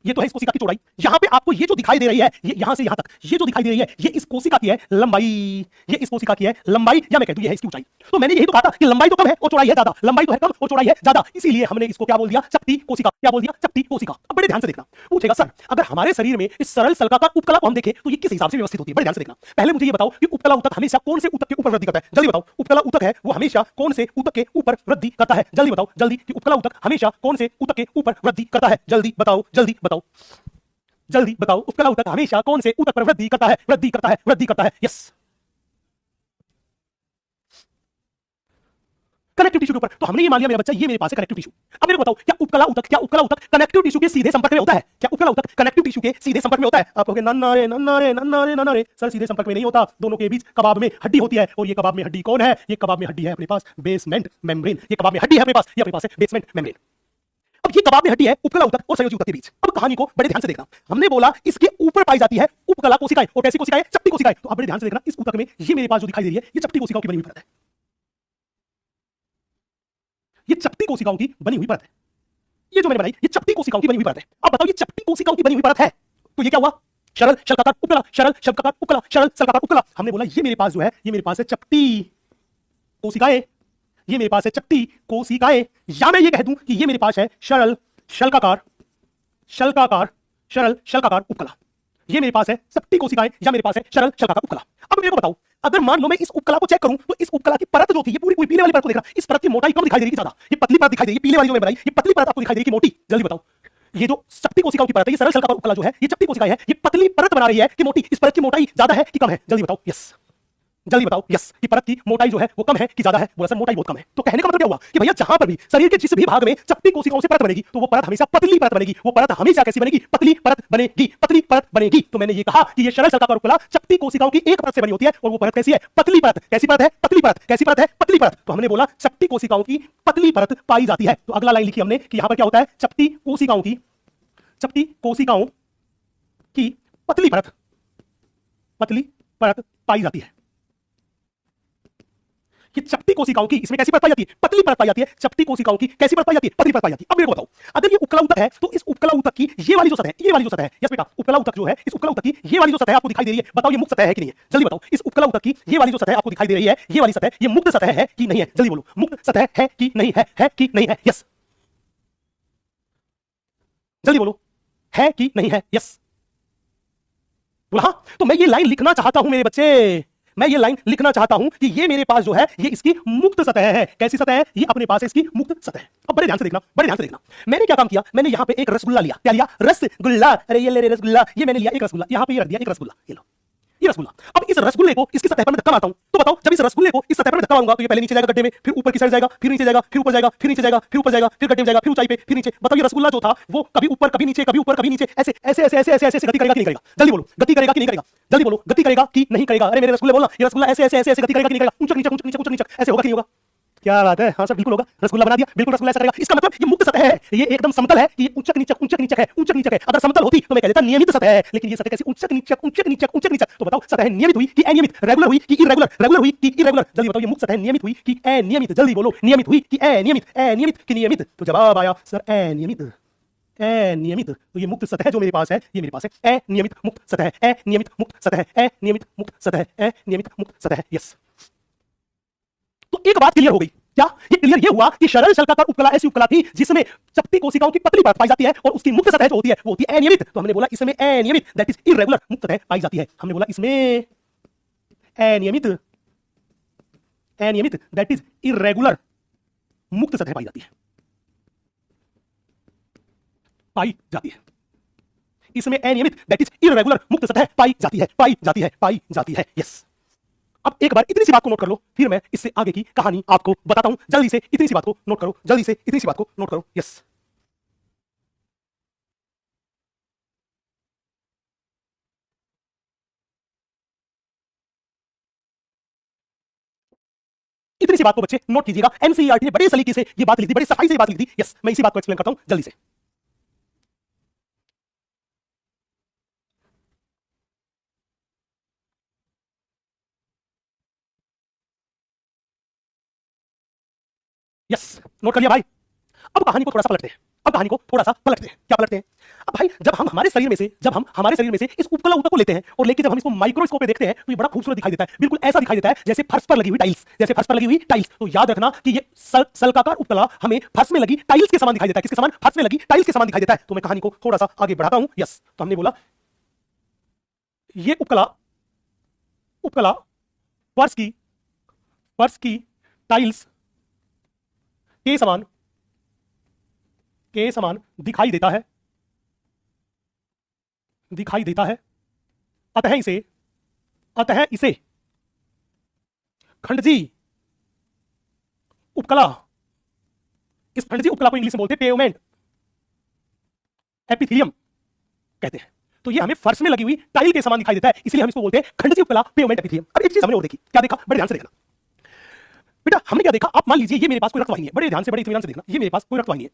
ये तो है इस कोशिका की चौड़ाई। यहां पे आपको ये जो दिखाई दे रही है, ये यहां से यहां तक ये जो दिखाई दे रही है, ये इस कोशिका की है लंबाई, ये इस कोशिका की है लंबाई, या मैं कह दूं ये है इसकी ऊंचाई। तो मैंने यही तो कहा था कि लंबाई तो कम है और चौड़ाई है ज्यादा, लंबाई तो है कम और चौड़ाई है ज्यादा, इसीलिए हमने इसको क्या बोल दिया? चपटी कोशिका। क्या बोल दिया? चपटी कोशिका। अब बड़े ध्यान से देखना, पूछेगा सर अगर हमारे शरीर में इस सरल सल्काकार उपकला को हम देखें तो ये किस हिसाब से व्यवस्थित होती है? बड़े ध्यान से देखना। पहले मुझे ये बताओ कि उपकला ऊतक हमेशा कौन से ऊतक के ऊपर वृद्धि करता है? जल्दी बताओ। उपकला ऊतक है वो हमेशा कौन से ऊतक के ऊपर वृद्धि करता है? जल्दी बताओ, जल्दी, कि उपकला ऊतक हमेशा कौन से ऊतक के ऊपर वृद्धि करता है? जल्दी बताओ, जल्दी बताओ, जल्दी बताओ। उपकला ऊतक हमेशा कौन से ऊतक पर वृद्धि करता है? वृद्धि करता है, वृद्धि करता है। यस, कनेक्टिव टिश्यू के ऊपर। तो हमने ये मान लिया मेरा बच्चा ये मेरे पास है कनेक्टिव टिश्यू। अब मेरे को बताओ क्या उपकला ऊतक कनेक्टिव टिश्यू के सीधे संपर्क में होता है? क्या उपकला ऊतक कनेक्टिव टिश्यू के सीधे संपर्क में होता है? आप कहोगे नन्ना रे नन्ना रे नन्ना रे नन्ना रे, सर सीधे संपर्क में नहीं होता, दोनों के बीच कबाब में हड्डी होती है, और ये कबाब में हड्डी कौन है? ये कबाब में हड्डी है अपने पास बेसमेंट मेम्ब्रेन। ये कबाब में हड्डी है अपने पास, ये अपने पास है बेसमेंट मेम्ब्रेन। अब ये कबाब में हड्डी है उपकला ऊतक और संयोजी ऊतक के बीच। अब कहानी को बड़े ध्यान से देखना, हमने बोला इसके ऊपर पाई जाती है उपकला कोशिकाएं, और कैसी कोशिकाएं? चपटी कोशिकाएं। तो अब बड़े ध्यान से देखना, इस ऊतक में ये मेरे पास जो दिखाई दे रही है ये चपटी कोशिकाओं की बनी हुई परत है, ये चपटी कोशिकाओं की बनी हुई परत है। ये जो मैंने बनाई ये चपटी कोशिकाओं की बनी हुई परत है। अब बताओ ये चपटी कोशिकाओं की बनी हुई परत है तो ये क्या हुआ? सरल शल्काकार उपकला, सरल शल्काकार उपकला, सरल शल्काकार उपकला। हमने बोला ये मेरे पास जो है ये मेरे पास है चपटी कोशिकाएं, ये मेरे पास है चपटी कोशिकाएं, या मैं ये कह दूं कि ये मेरे पास है सरल शल्काकार, शल्काकार, सरल शल्काकार उपकला। ये मेरे पास है चपटी कोशिकाएं, या मेरे पास है सरल शल्काकार उपकला। अब मेरे को बताओ अगर मान लो मैं इस उपकला को चेक करूं तो इस उपकला की परत जो थी ये पूरी पूरी पीले वाली परत को देखना, इस परत की मोटाई कम दिखाई दे रही है ज्यादा, ये पतली परत दिखाई दे रही है, पीले वाली जो मैं बनाई ये पतली परत आपको दिखाई दे रही है कि मोटी। जल्दी बताओ ये जो चपटी कोशिकाओं की परत है, ये सरल शल्काकार उपकला जो है ये चपटी कोशिकाएं है, ये पतली परत बना रही है कि मोटी? इस परत की मोटाई ज्यादा है कि कम है? जल्दी बताओ। यस, जल्दी बताओ। यस, कि परत की मोटाई जो है वो कम है कि ज्यादा है? बोला सर मोटाई बहुत कम है। तो कहने का मतलब क्या हुआ कि भैया जहां पर भी शरीर के जिस भी भाग में चपटी कोशिकाओं से परत बनेगी तो वो परत हमेशा पतली परत बनेगी, वो परत हमेशा कैसी बनेगी? पतली परत बनेगी, पतली परत बनेगी। तो मैंने ये कहा कि ये सरल शल्काकार उपकला चपटी कोशिकाओं की एक परत से बनी होती है, और वो परत कैसी है? पतली परत। कैसी परत है? पतली परत। कैसी परत है? पतली परत। तो हमने बोला चपटी कोशिकाओं की पतली परत पाई जाती है। तो अगला लाइन लिखी हमने कि यहां पर क्या होता है? चपटी कोशिकाओं की, चपटी कोशिकाओं की पतली परत, पतली परत पाई जाती है। कि चपटी कोशिकाओं की इसमें कैसी परत पाई जाती है? पतली परत पाई जाती है। चपटी कोशिकाओं की कैसी परत पाई जाती है? पतली परत पाई जाती है। अब मेरे को बताओ अगर ये उपकला ऊतक है तो इस उपकला ऊतक की ये वाली जो सतह है, ये वाली जो सतह है, यस बेटा उपकला ऊतक जो है इस उपकला ऊतक की ये वाली जो सतह आपको दिखाई दे रही है, बताओ ये मुक्त सतह है कि नहीं है? जल्दी बताओ इस उपकला ऊतक की ये वाली जो सतह आपको दिखाई दे रही है, ये वाली सतह ये मुक्त सतह है कि नहीं है? जल्दी बोलो, मुक्त सतह है कि नहीं है? है कि नहीं है? यस, जल्दी बोलो, है कि नहीं है? यस बोला हाँ। तो मैं ये लाइन लिखना चाहता हूं मेरे बच्चे, मैं ये लाइन लिखना चाहता हूं कि ये मेरे पास जो है ये इसकी मुक्त सतह है। कैसी सतह है? ये अपने पास है इसकी मुक्त सतह। अब बड़े ध्यान से देखना, बड़े ध्यान से देखना, मैंने क्या काम किया? मैंने यहां पे एक रसगुल्ला लिया। क्या लिया? रसगुल्ला। अरे ये ले रे रसगुल्ला, ये मैंने लिया एक रसगुल्ला, यहां पे ये रख दिया एक रसगुल्ला, ये लो ये रसगुल्ला। अब इस रसगुल्ले को इसकी सतह पर मैं धक्का मारता हूं, तो बताओ जब इस रसगुल्ले को इस सतह पर मैं धक्का मारूंगा तो ये पहले नीचे जाएगा गड्ढे में, फिर ऊपर की साइड जाएगा, फिर नीचे जाएगा, फिर ऊपर जाएगा, फिर नीचे जाएगा, फिर ऊपर जाएगा, फिर गड्ढे में जाएगा, फिर ऊंचाई पे, फिर नीचे। बताओ ये रसगुल्ला जो था वो कभी ऊपर कभी नीचे, कभी ऊपर कभी नीचे, ऐसे ऐसे ऐसे ऐसे ऐसे ऐसे गति करेगा कि नहीं करेगा? जल्दी बोलो, गति करेगा कि नहीं करेगा? जल्दी बोलो, गति करेगा कि नहीं करेगा? अरे मेरे रसगुल्ले बोलना, ये रसगुल्ला ऐसे ऐसे ऐसे ऐसे गति करेगा कि नहीं करेगा? ऊंचक नीचक ऊंचक नीचक ऊंचक नीचक ऐसे होगा कि नहीं होगा? क्या बात है, हाँ सर बिल्कुल होगा, रसगुल्ला बना दिया, बिल्कुल रसगुल्ला ऐसा करेगा। इसका मतलब ये मुक्त सतह है, ये एकदम समतल है, ये ऊंचक नीचक ऊंचक नीचक है, ऊंचक नीचक है। अगर समतल होती तो मैं कह देता नियमित सतह है, लेकिन ये सतह कैसी? ऊंचक नीचक ऊंचक नीचक ऊंचक नीचक। तो बताओ सतह नियमित हुई कि अनियमित? रेगुलर हुई कि इरेगुलर? रेगुलर हुई कि इरेगुलर? जल्दी बताओ ये मुक्त सतह नियमित हुई कि अनियमित? जल्दी बोलो, नियमित हुई कि अनियमित? अनियमित कि नियमित? तो जवाब आया सर अनियमित। अनियमित, तो ये मुक्त सतह जो मेरे पास है ये मेरे पास है अनियमित मुक्त सतह, अनियमित मुक्त सतह, अनियमित मुक्त सतह, अनियमित मुक्त सतह। यस, तो एक बात क्लियर हो गई, क्या ये क्लियर ये हुआ कि सरल शल्काकार उपकला ऐसी उपकला थी जिसमें चपटी कोशिकाओं की पतली परत पाई जाती है और उसकी मुक्त सतह जो होती है वो होती है अनियमित। तो हमने बोला इसमें अनियमित दैट इज इर्रेगुलर मुक्त सतह पाई जाती है। हमने बोला इसमें अनियमित अनियमित दैट इज इर्रेगुलर मुक्त सतह पाई जाती है, पाई जाती है। इसमें अनियमित दैट इज इर्रेगुलर मुक्त सतह पाई जाती है, पाई जाती है, पाई जाती है। यस, अब एक बार इतनी सी बात को नोट कर लो, फिर मैं इससे आगे की कहानी आपको बताता हूं। जल्दी से इतनी सी बात को नोट करो, जल्दी से इतनी सी बात को नोट करो। यस, इतनी सी बात को बच्चे नोट कीजिएगा। एनसीईआरटी ने बड़े सलीके से ये बात लिख दी, बड़ी सफाई से ये बात लिख दी। यस, मैं इसी बात को एक्सप्लेन करता हूं जल्दी से। यस, नोट कर लिया भाई। अब कहानी को थोड़ा सा पलटते हैं, अब कहानी को थोड़ा सा पलटते हैं। क्या पलटते हैं? अब भाई जब हम हमारे शरीर में से इस उपकला ऊतक को लेते हैं और लेके जब हम इसको माइक्रोस्कोप पे देखते हैं तो ये बड़ा खूबसूरत दिखाई देता है, बिल्कुल ऐसा दिखाई देता है जैसे फर्श पर लगी हुई टाइल्स, जैसे फर्श पर लगी हुई टाइल्स। तो याद रखना कि ये सल्काकार उपकला हमें फर्श में लगी टाइल्स के समान दिखाई देता है। किसके समान? फर्श में लगी टाइल्स के समान दिखाई देता है। तो मैं कहानी को थोड़ा सा आगे बढ़ाता हूं। यस, तो हमने बोला ये उपकला उपकला फर्श की टाइल्स के समान दिखाई देता है, अतः इसे खंडजी उपकला, इस खंडजी उपकला को इंग्लिश में बोलते हैं पेवमेंट एपिथेलियम कहते हैं। तो ये हमें फर्श में लगी हुई टाइल के समान दिखाई देता है, इसलिए हम इसको बोलते हैं खंडजी उपकला पेवमेंट एपिथेलियम। अब एक चीज हमने और देखी, क्या देखा? बड़े ध्यान से देखना बेटा। हमने क्या देखा? आप मान लीजिए ये मेरे पास कोई रक्त वाहिनी है, बड़े ध्यान से बड़े इत्मीनान से देखना। ये मेरे पास कोई रक्त वाहिनी है,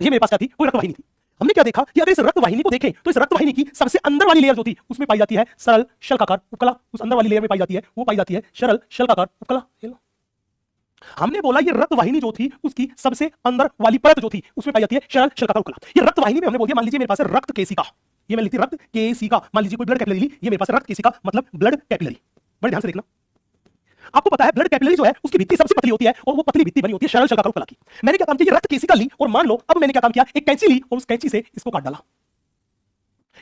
ये मेरे पास क्या थी? कोई रक्त वाहिनी थी। हमने क्या देखा कि अगर इस रक्त वाहिनी को देखें तो इस रक्त वाहिनी की सबसे अंदर वाली लेयर जो थी उसमें पाई जाती है सरल शल्काकार उपकला, उस अंदर वाली लेयर में पाई जाती है वो पाई जाती है सरल शल्काकार उपकला। हमने बोला ये रक्त वाहिनी जो थी उसकी सबसे अंदर वाली परत जो थी उसमें पाई जाती है सरल शल्काकार उपकला। ये रक्त वाहिनी में हमने बोल दिया, मान लीजिए मेरे पास है रक्त केशिका, ये मैं लिखती रक्त केशिका। मान लीजिए कोई ब्लड कैपिलरी ली, ये मेरे पास रक्त केशिका मतलब ब्लड कैपिलरी। बड़े ध्यान से देखना, आपको पता है ब्लड कैपिलरी जो है उसकी भित्ति सबसे पतली होती है और वो पतली भित्ति बनी होती है सरल शल्काकार उपकला की। मैंने क्या काम किया? ये रक्त केशिका ली और मान लो अब मैंने क्या काम किया, एक कैंची ली और उस कैंची से इसको काट डाला।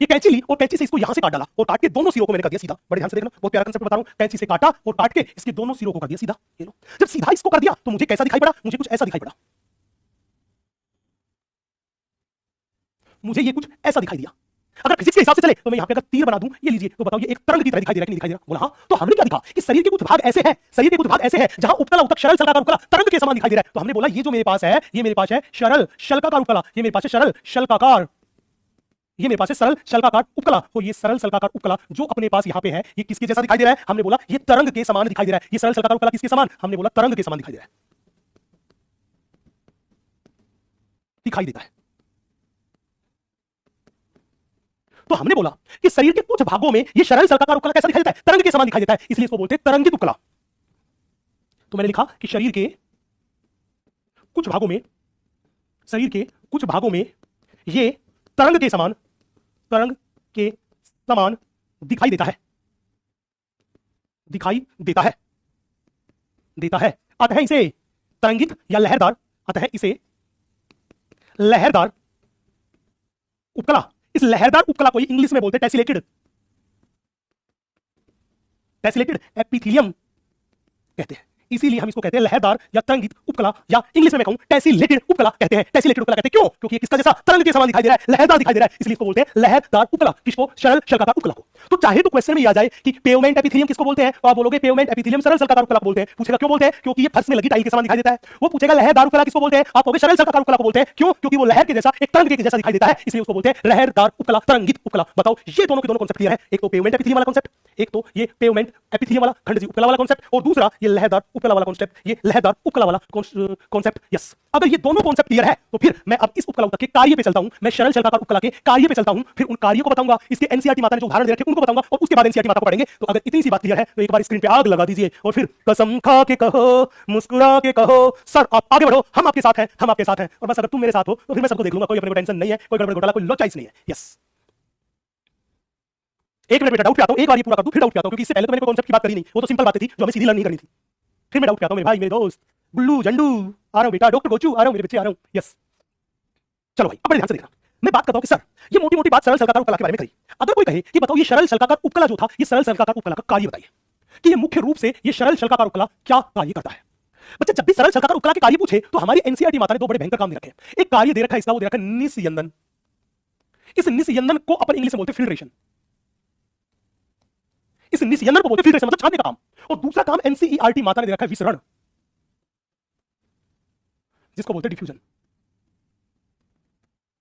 ये कैंची ली और कैंची से इसको यहां से काट डाला और काट के दोनों सिरों को मैंने कर दिया सीधा। बड़े ध्यान से देखना, बहुत प्यारा कांसेप्ट बता रहा हूं। कैंची से काटा और काट के इसके दोनों सिरों को कर दिया सीधा। ये लो, जब सीधा इसको कर दिया तो मुझे कैसा दिखाई पड़ा? मुझे कुछ ऐसा दिखाई पड़ा, मुझे ये कुछ ऐसा दिखाई दिया। अगर फिजिक्स के हिसाब से चले तो मैं यहां पे अगर तीर बना दूं, ये लीजिए, तो बताओ ये एक तरंग की तरह दिखाई दे रहा है कि नहीं दिखाई दे रहा? बोला हां। तो हमने क्या देखा कि शरीर के कुछ भाग ऐसे हैं, शरीर के कुछ भाग ऐसे हैं जहां उपकला ऊतक सरल शल्काकार उपकला तरंग के समान दिखाई दे रहा है। तो हमने बोला ये जो मेरे पास है ये मेरे पास है सरल शल्काकार उपकला, ये मेरे पास है सरल शल्काकार, ये मेरे पास है सरल शल्काकार उपकला। तो ये सरल शल्काकार उपकला जो अपने पास यहां पे है ये किसके जैसा दिखाई दे रहा है? हमने बोला ये तरंग के समान दिखाई दे रहा है। ये सरल शल्काकार उपकला किसके समान? हमने बोला तरंग के समान दिखाई दे रहा है, दिखाई देता है। तो हमने बोला कि शरीर के कुछ भागों में ये सरल शल्काकार उपकला कैसा दिखाई देता है? तरंग के समान दिखाई देता है, इसलिए इसको बोलते हैं तरंगित उपकला। तो मैंने लिखा कि शरीर के कुछ भागों में ये तरंग के समान दिखाई देता है, अतः इसे तरंगित या लहरदार, अतः इसे लहरदार उपकला, इस लहरदार उपकला को इंग्लिश में बोलते हैं टेसिलेटेड एपिथेलियम कहते हैं। इसीलिए हम इसको कहते हैं लहरदार या तरंगित उपकला, या इंग्लिश में मैं कहूं टेसिलेटेड उपकला कहते हैं। टेसिलेटेड उपकला कहते हैं क्यों? क्योंकि ये किसका जैसा? तरंग के समान दिखाई दे रहा है, लहरदार दिखाई दे रहा है, इसलिए इसको बोलते हैं लहरदार उपकला। किसको? सरल शल्काकार उपकला को। तो चाहे तो क्वेश्चन में आ जाए कि पेवमेंट एपिथेलियम किसको बोलते हैं, तो आप बोलोगे पेवमेंट एपिथेलियम सरल शल्काकार उपकला को बोलते हैं। पूछेगा क्यों बोलते हैं? क्योंकि ये फर्श में लगी टाइल के समान दिखाई देता है। वो पूछेगा लहरदार उपकला किसको बोलते हैं, आप कहोगे सरल शल्काकार उपकला को बोलते हैं। क्यों? क्योंकि वो लहर के जैसा, एक तरंग के जैसा दिखाई देता है, इसलिए उसको बोलते हैं लहरदार उपकला, तरंगित उपकला। बताओ ये दोनों के दोनों कॉन्सेप्ट क्लियर है? एक तो पेवमेंट एपिथेलियम वाला कॉन्सेप्ट, एक तो ये पेवमेंट एपिथेलियम वाला खंडजी उपकला वाला कॉन्सेप्ट, और दूसरा ये लहरदार उपकला वाला कॉन्सेप्ट, ये लहरदार उपकला वाला कॉन्सेप्ट। यस, अगर ये दोनों कॉन्सेप्ट क्लियर है तो फिर मैं अब इस उपकला ऊतक के कार्य पे चलता हूं, मैं सरल शल्काकार उपकला के कार्य पे चलता हूं, फिर उन कार्यों को बताऊंगा, इसके एनसीईआरटी माता ने जो उदाहरण दे रखे उनको बताऊंगा, और उसके बाद एनसीईआरटी माता को पढ़ेंगे। तो अगर इतनी सी बात क्लियर है तो एक बार स्क्रीन पे आग लगा दीजिए और फिर कसम खा के कहो, मुस्कुरा के कहो, सर आप आगे बढ़ो, हम आपके साथ हैं, हम आपके साथ हैं। और बस अगर तुम मेरे साथ हो तो फिर मैं सबको देख लूंगा, कोई अपने को टेंशन नहीं है, कोई गड़बड़ घोटाला, कोई लोचाइस नहीं है। यस, एक मिनट बेटा डाउट पे आता हूं, एक बार ये पूरा कर दूं फिर डाउट पे आता हूं, क्योंकि इससे पहले तो मैंने कोई कॉन्सेप्ट की बात करी नहीं, वो तो सिंपल बातें थी जो हमें सीधी लर्न नहीं करनी थी। फिर मैं डाउट पे आता हूं मेरे भाई, मेरे दोस्त, बुल्लू झंडू, आ रहा हूं बेटा, डॉक्टर गोचू आ रहा हूं, मेरे बच्चे आ रहा हूं। यस, चलो भाई अब बड़े ध्यान से देखना। मैं बात करता हूं कि सर ये मोटी मोटी बात सरल शल्काकार उपकला के बारे में कही, अगर कोई कहे कि बताओ ये सरल शल्काकार उपकला जो था, ये सरल शल्काकार उपकला का कार्य बताइए कि ये मुख्य रूप से ये सरल शल्काकार उपकला क्या कार्य करता है। बच्चा जब भी सरल शल्काकार उपकला के कार्य पूछे तो हमारी एनसीईआरटी माता ने दो बड़े भयंकर काम दे रखे हैं। एक कार्य दे रखा है इसका, वो दे रखा है निस्यंदन। इस निस्यंदन को अपन इंग्लिश में बोलते हैं फिल्ट्रेशन। इस निस्यंदन को बोलते हैं फिल्ट्रेशन, मतलब छानने का काम। और दूसरा काम एनसीईआरटी माता ने दे रखा है विसरण, जिसको बोलते हैं डिफ्यूजन।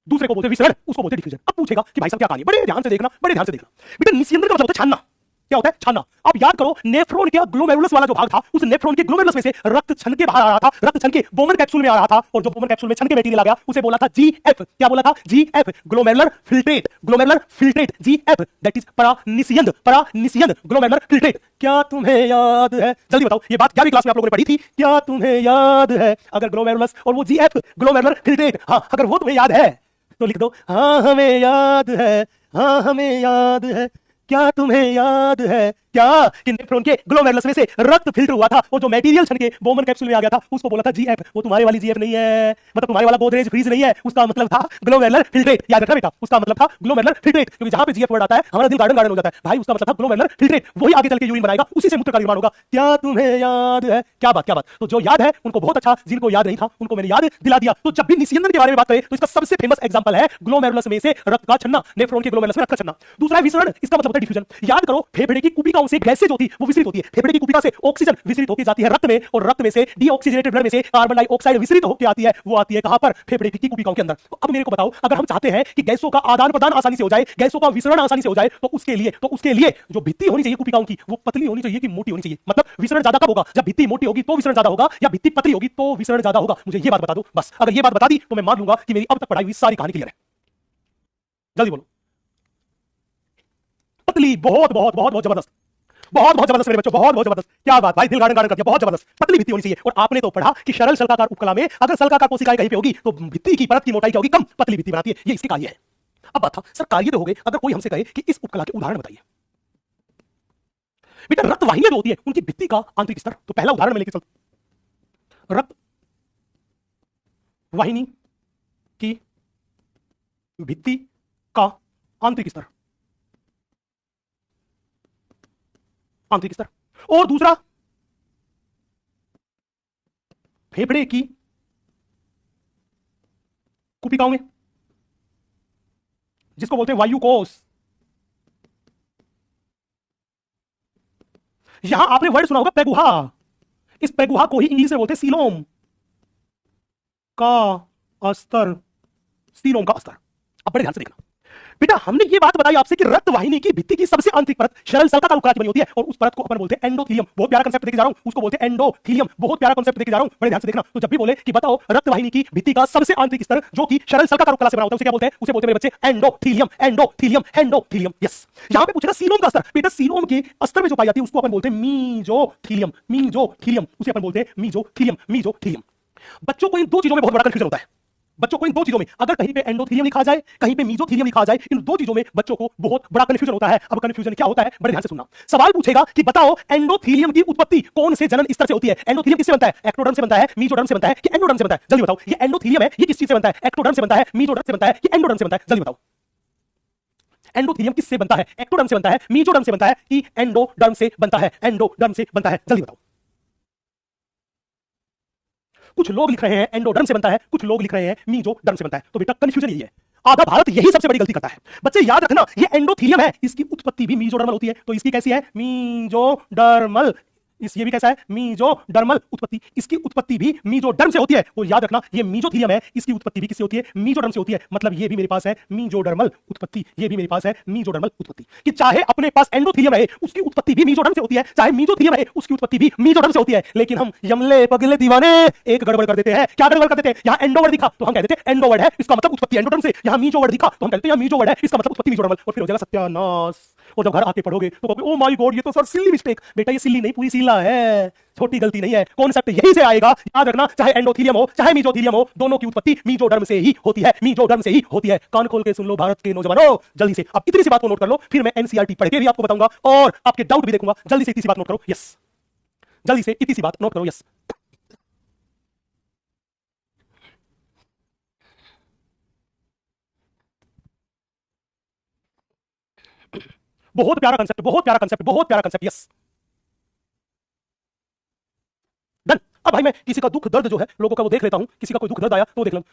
दूसरे को बोलते हैं विसरण, उसको बोलते हैं डिफ्यूजन। अब पूछेगा कि भाई साहब क्या कहानी, बड़े ध्यान से देखना, बड़े ध्यान से देखना बेटा। निस्यंदन का मतलब होता है छानना। क्या होता है? छानना। अब याद करो, नेफ्रॉन के ग्लोमेरुलस वाला जो भाग था, उस नेफ्रॉन के ग्लोमेरुलस में से रक्त छन के बाहर आ रहा था, रक्त छन के बोमन कैप्सूल में आ रहा था, और जो बोमन कैप्सूल में छन के मटेरियल आ गया उसे बोला था जीएफ। क्या बोला था? GF, glomerular filtrate. Glomerular filtrate, GF, that is परानिस्यंद, परानिस्यंद ग्लोमेरुलर फिल्ट्रेट। क्या तुम्हें याद है? जल्दी बताओ, ये बात 11वीं क्लास में आप लोगों ने पढ़ी थी। क्या तुम्हें याद है? अगर ग्लोमेरुलस और वो जीएफ, ग्लोमेरुलर फिल्ट्रेट, हां अगर वो तुम्हें याद है तो लिख दो, हां हमें याद है, हां हमें याद है। क्या तुम्हें याद है क्या कि नेफ्रॉन के ग्लोमेरुलस में से रक्त फिल्टर हुआ था, और जो मटेरियल छन के बोमन कैप्सूल में आ गया था उसको बोला था जीएफ। वो तुम्हारे वाली जीएफ नहीं है, मतलब तुम्हारे वाला गोदरेज फ्रीज नहीं है, उसका मतलब था ग्लोमेरुलर फिल्ट्रेट। याद रखना बेटा, उसका मतलब था ग्लोमेरुलर फिल्ट्रेट, क्योंकि जहां पे जीएफ वर्ड आता है हमारा दिल गार्डन गार्डन हो जाता है भाई। उसका मतलब था ग्लोमेरुलर फिल्ट्रेट, वही आगे चल के यूरिन बनाएगा, उसी से मूत्र का निर्माण होगा। क्या तुम्हें याद है? क्या बात, क्या बात। तो जो याद है उनको बहुत अच्छा, जिनको याद नहीं था उनको मैंने याद दिला दिया। तो जब भी निस्यंदन के बारे में बात करें तो इसका सबसे फेमस एग्जांपल है ग्लोमेरुलस में से रक्त का छन्ना, नेफ्रॉन के ग्लोमेरुलस में रक्त का छन्ना। दूसरा है विसरण, इसका मतलब होता है डिफ्यूजन। याद करो, फेफड़े की कुपिकाओं से गैसें जो होती है वो विसरित होती है। फेफड़े की कुपिका से ऑक्सीजन विसरित होकर जाती है रक्त में, और रक्त में से डीऑक्सीजनेटेड ब्लड में से कार्बन डाइऑक्साइड विसरित होकर आती है। वो आती है कहां पर? फेफड़े की कुपिकाओं के अंदर। तो अब मेरे को बताओ, अगर हम चाहते हैं कि गैसों का आदान प्रदान आसानी से हो जाए, गैसों का विसरण आसानी से हो जाए, तो उसके लिए जो भित्ति होनी चाहिए कुपिकाओं की, वो पतली होनी चाहिए कि मोटी होनी चाहिए? मतलब विसरण ज्यादा कब होगा? जब भित्ति मोटी होगी तो विसरण ज्यादा होगा, या भित्ति पतली होगी तो विसरण ज्यादा होगा? मुझे ये बात बता दो बस। अगर ये बात बता दी तो मैं मान लूंगा कि मेरी अब तक पढ़ाई हुई सारी कहानी क्लियर है। जल्दी बोलो। पतली, बहुत बहुत बहुत बहुत जबरदस्त, बहुत बहुत जबरदस्त मेरे बच्चों, बहुत बहुत जबरदस्त। क्या बात भाई, दिल गार्डन गार्डन कर दिया, बहुत जबरदस्त। पतली भित्ति होनी चाहिए। और आपने तो पढ़ा कि सरल शल्काकार उपकला में अगर शल्काकार कोशिकाएं कहीं पे होगी तो भित्ति की परत की मोटाई क्या होगी? कम, पतली भित्ति बनाती है। ये इसके कार्य है। अब बात था सर, कार्य तो हो गए, अगर कोई हमसे कहे कि इस उपकला के उदाहरण बताइए। बेटा रक्त वाहिनियां जो होती है उनकी भित्ति का आंतरिक स्तर, तो पहला उदाहरण मैं लेके चलता। रक्त वाहिनी की भित्ति का आंतरिक स्तर, आंतरिक स्तर। और दूसरा फेफड़े की कुपिकाओं में, जिसको बोलते हैं वायु कोश। यहां आपने वर्ड सुना होगा प्रेगुहा, इस प्रेगुहा को ही इंग्लिश में बोलते हैं सीलोम का स्तर, सीलोम का स्तर। अब बड़े ध्यान से देखना बेटा, हमने ये बात बताई आपसे कि रक्त वाहिनी की भित्ति की सबसे आंतरिक परत सरल शल्काकार उपकला की बनी होती है, और उस परत को अपन बोलते हैं एंडोथीलियम। बहुत प्यारा कांसेप्ट देके जा रहा हूं, उसको बोलते हैं एंडोथीलियम। बहुत प्यारा कांसेप्ट देके जा रहा हूं, बड़े ध्यान से देखना। तो जब भी बोले कि बताओ रक्त वाहिनी की भित्ति का सबसे आंतरिक स्तर जो कि सरल शल्काकार उपकला से बना होता है, उसे क्या बोलते हैं? उसे बोलते हैं मेरे बच्चे एंडोथीलियम, एंडोथीलियम, एंडोथीलियम। यस, यहां पे पूछेगा सीलोम का स्तर। बेटा सीलोम के स्तर में जो पाई जाती है उसको अपन बोलते हैं मीजोथीलियम, मीजोथीलियम, उसे अपन बोलते हैं मीजोथीलियम, मीजोथीलियम। बच्चों को इन दो चीजों में बहुत बड़ा कंफ्यूजन होता है। बच्चों को इन दो चीजों में, अगर कहीं पे एंडोथीलियम लिखा जाए, कहीं पे मीजोथीलियम लिखा जाए, इन दो चीजों में बच्चों को बहुत बड़ा कंफ्यूजन होता है। अब कंफ्यूजन क्या होता है, बड़े ध्यान से सुनना। सवाल पूछेगा कि बताओ एंडोथीलियम की उत्पत्ति कौन से जनन स्तर से होती है? एंडोथीलियम किससे बनता है? एक्टोडर्म से बनता है, मेसोडर्म से बनता है कि एंडोडर्म से बनता है? जल्दी बताओ। ये एंडोथीलियम है, ये किस चीज से बनता है? एक्टोडर्म से बनता है, मेसोडर्म से बनता है कि एंडोडर्म से बनता है? जल्दी बताओ। एंडोथीलियम किससे बनता है? एक्टोडर्म से बनता है, मेसोडर्म से बनता है कि एंडोडर्म से बनता है? एंडोडर्म से बनता है। जल्दी बताओ। कुछ लोग लिख रहे हैं एंडोडर्म से बनता है, कुछ लोग लिख रहे हैं मीजोडर्म से बनता है। तो बेटा कंफ्यूजन यही है, आधा भारत यही सबसे बड़ी गलती करता है। बच्चे याद रखना, ये एंडोथीलियम है, इसकी उत्पत्ति भी मीजोडर्मल होती है। तो इसकी कैसी है? मीजोडर्मल। ये भी कैसा है, मीजोडर्मल उत्पत्ति। इसकी उत्पत्ति भी मीजोडर्म से होती है, वो याद रखना, ये मीजोथीलियम है, इसकी उत्पत्ति भी किससे होती है, मीजोडर्म से होती है। मतलब ये भी मेरे पास है मीजोडर्मल उत्पत्ति, ये भी मेरे पास है मीजोडर्मल उत्पत्ति। कि चाहे अपने पास एंडोथीलियम है, उसकी उत्पत्ति भी मीजोडर्म से होती है, चाहे मीजोथीलियम है, उसकी उत्पत्ति भी मीजोडर्म से होती है। लेकिन हम यमले पगले दीवाने एक गड़बड़ कर देते हैं। क्या गड़बड़ कर देते हैं, यहां एंडोवर्ड दिखा तो हम कह देते हैं एंडोवर्ड है, इसका मतलब उत्पत्ति एंडोडर्म से। यहां मीजोवर्ड दिखा तो हम कहते हैं मीजोवर्ड है, इसका मतलब उत्पत्ति मीजोडर्मल, और फिर हो जाएगा सत्यानाश। और जब घर आके पढ़ोगे तो कहोगे ओ माय गॉड, ये तो सर सिली मिस्टेक। बेटा ये सिली नहीं, पूरी सीला है, छोटी गलती नहीं है, कॉन्सेप्ट यही से आएगा। याद रखना, चाहे एंडोथीलियम हो चाहे मीजोथीलियम हो, दोनों की उत्पत्ति मीजोडर्म से ही होती है, मीजोडर्म से ही होती है। कान खोल के सुन लो भारत के नौजवानों, जल्दी से अब इतनी सी बात को नोट कर लो, फिर मैं एनसीईआरटी पढ़ के भी आपको बताऊंगा और आपके डाउट भी देखूंगा। जल्दी से इतनी सी बात नोट करो, यस, जल्दी से इतनी सी बात नोट करो, यस। बहुत प्यारा कंसेप्ट, बहुत प्यारा कंसेप्ट, बहुत प्यारा कंसेप्ट, यस, डन। अब भाई मैं किसी का दुख दर्द जो है लोगों का वो देख लेता हूं, किसी का कोई दुख दर्द आया तो देख लो।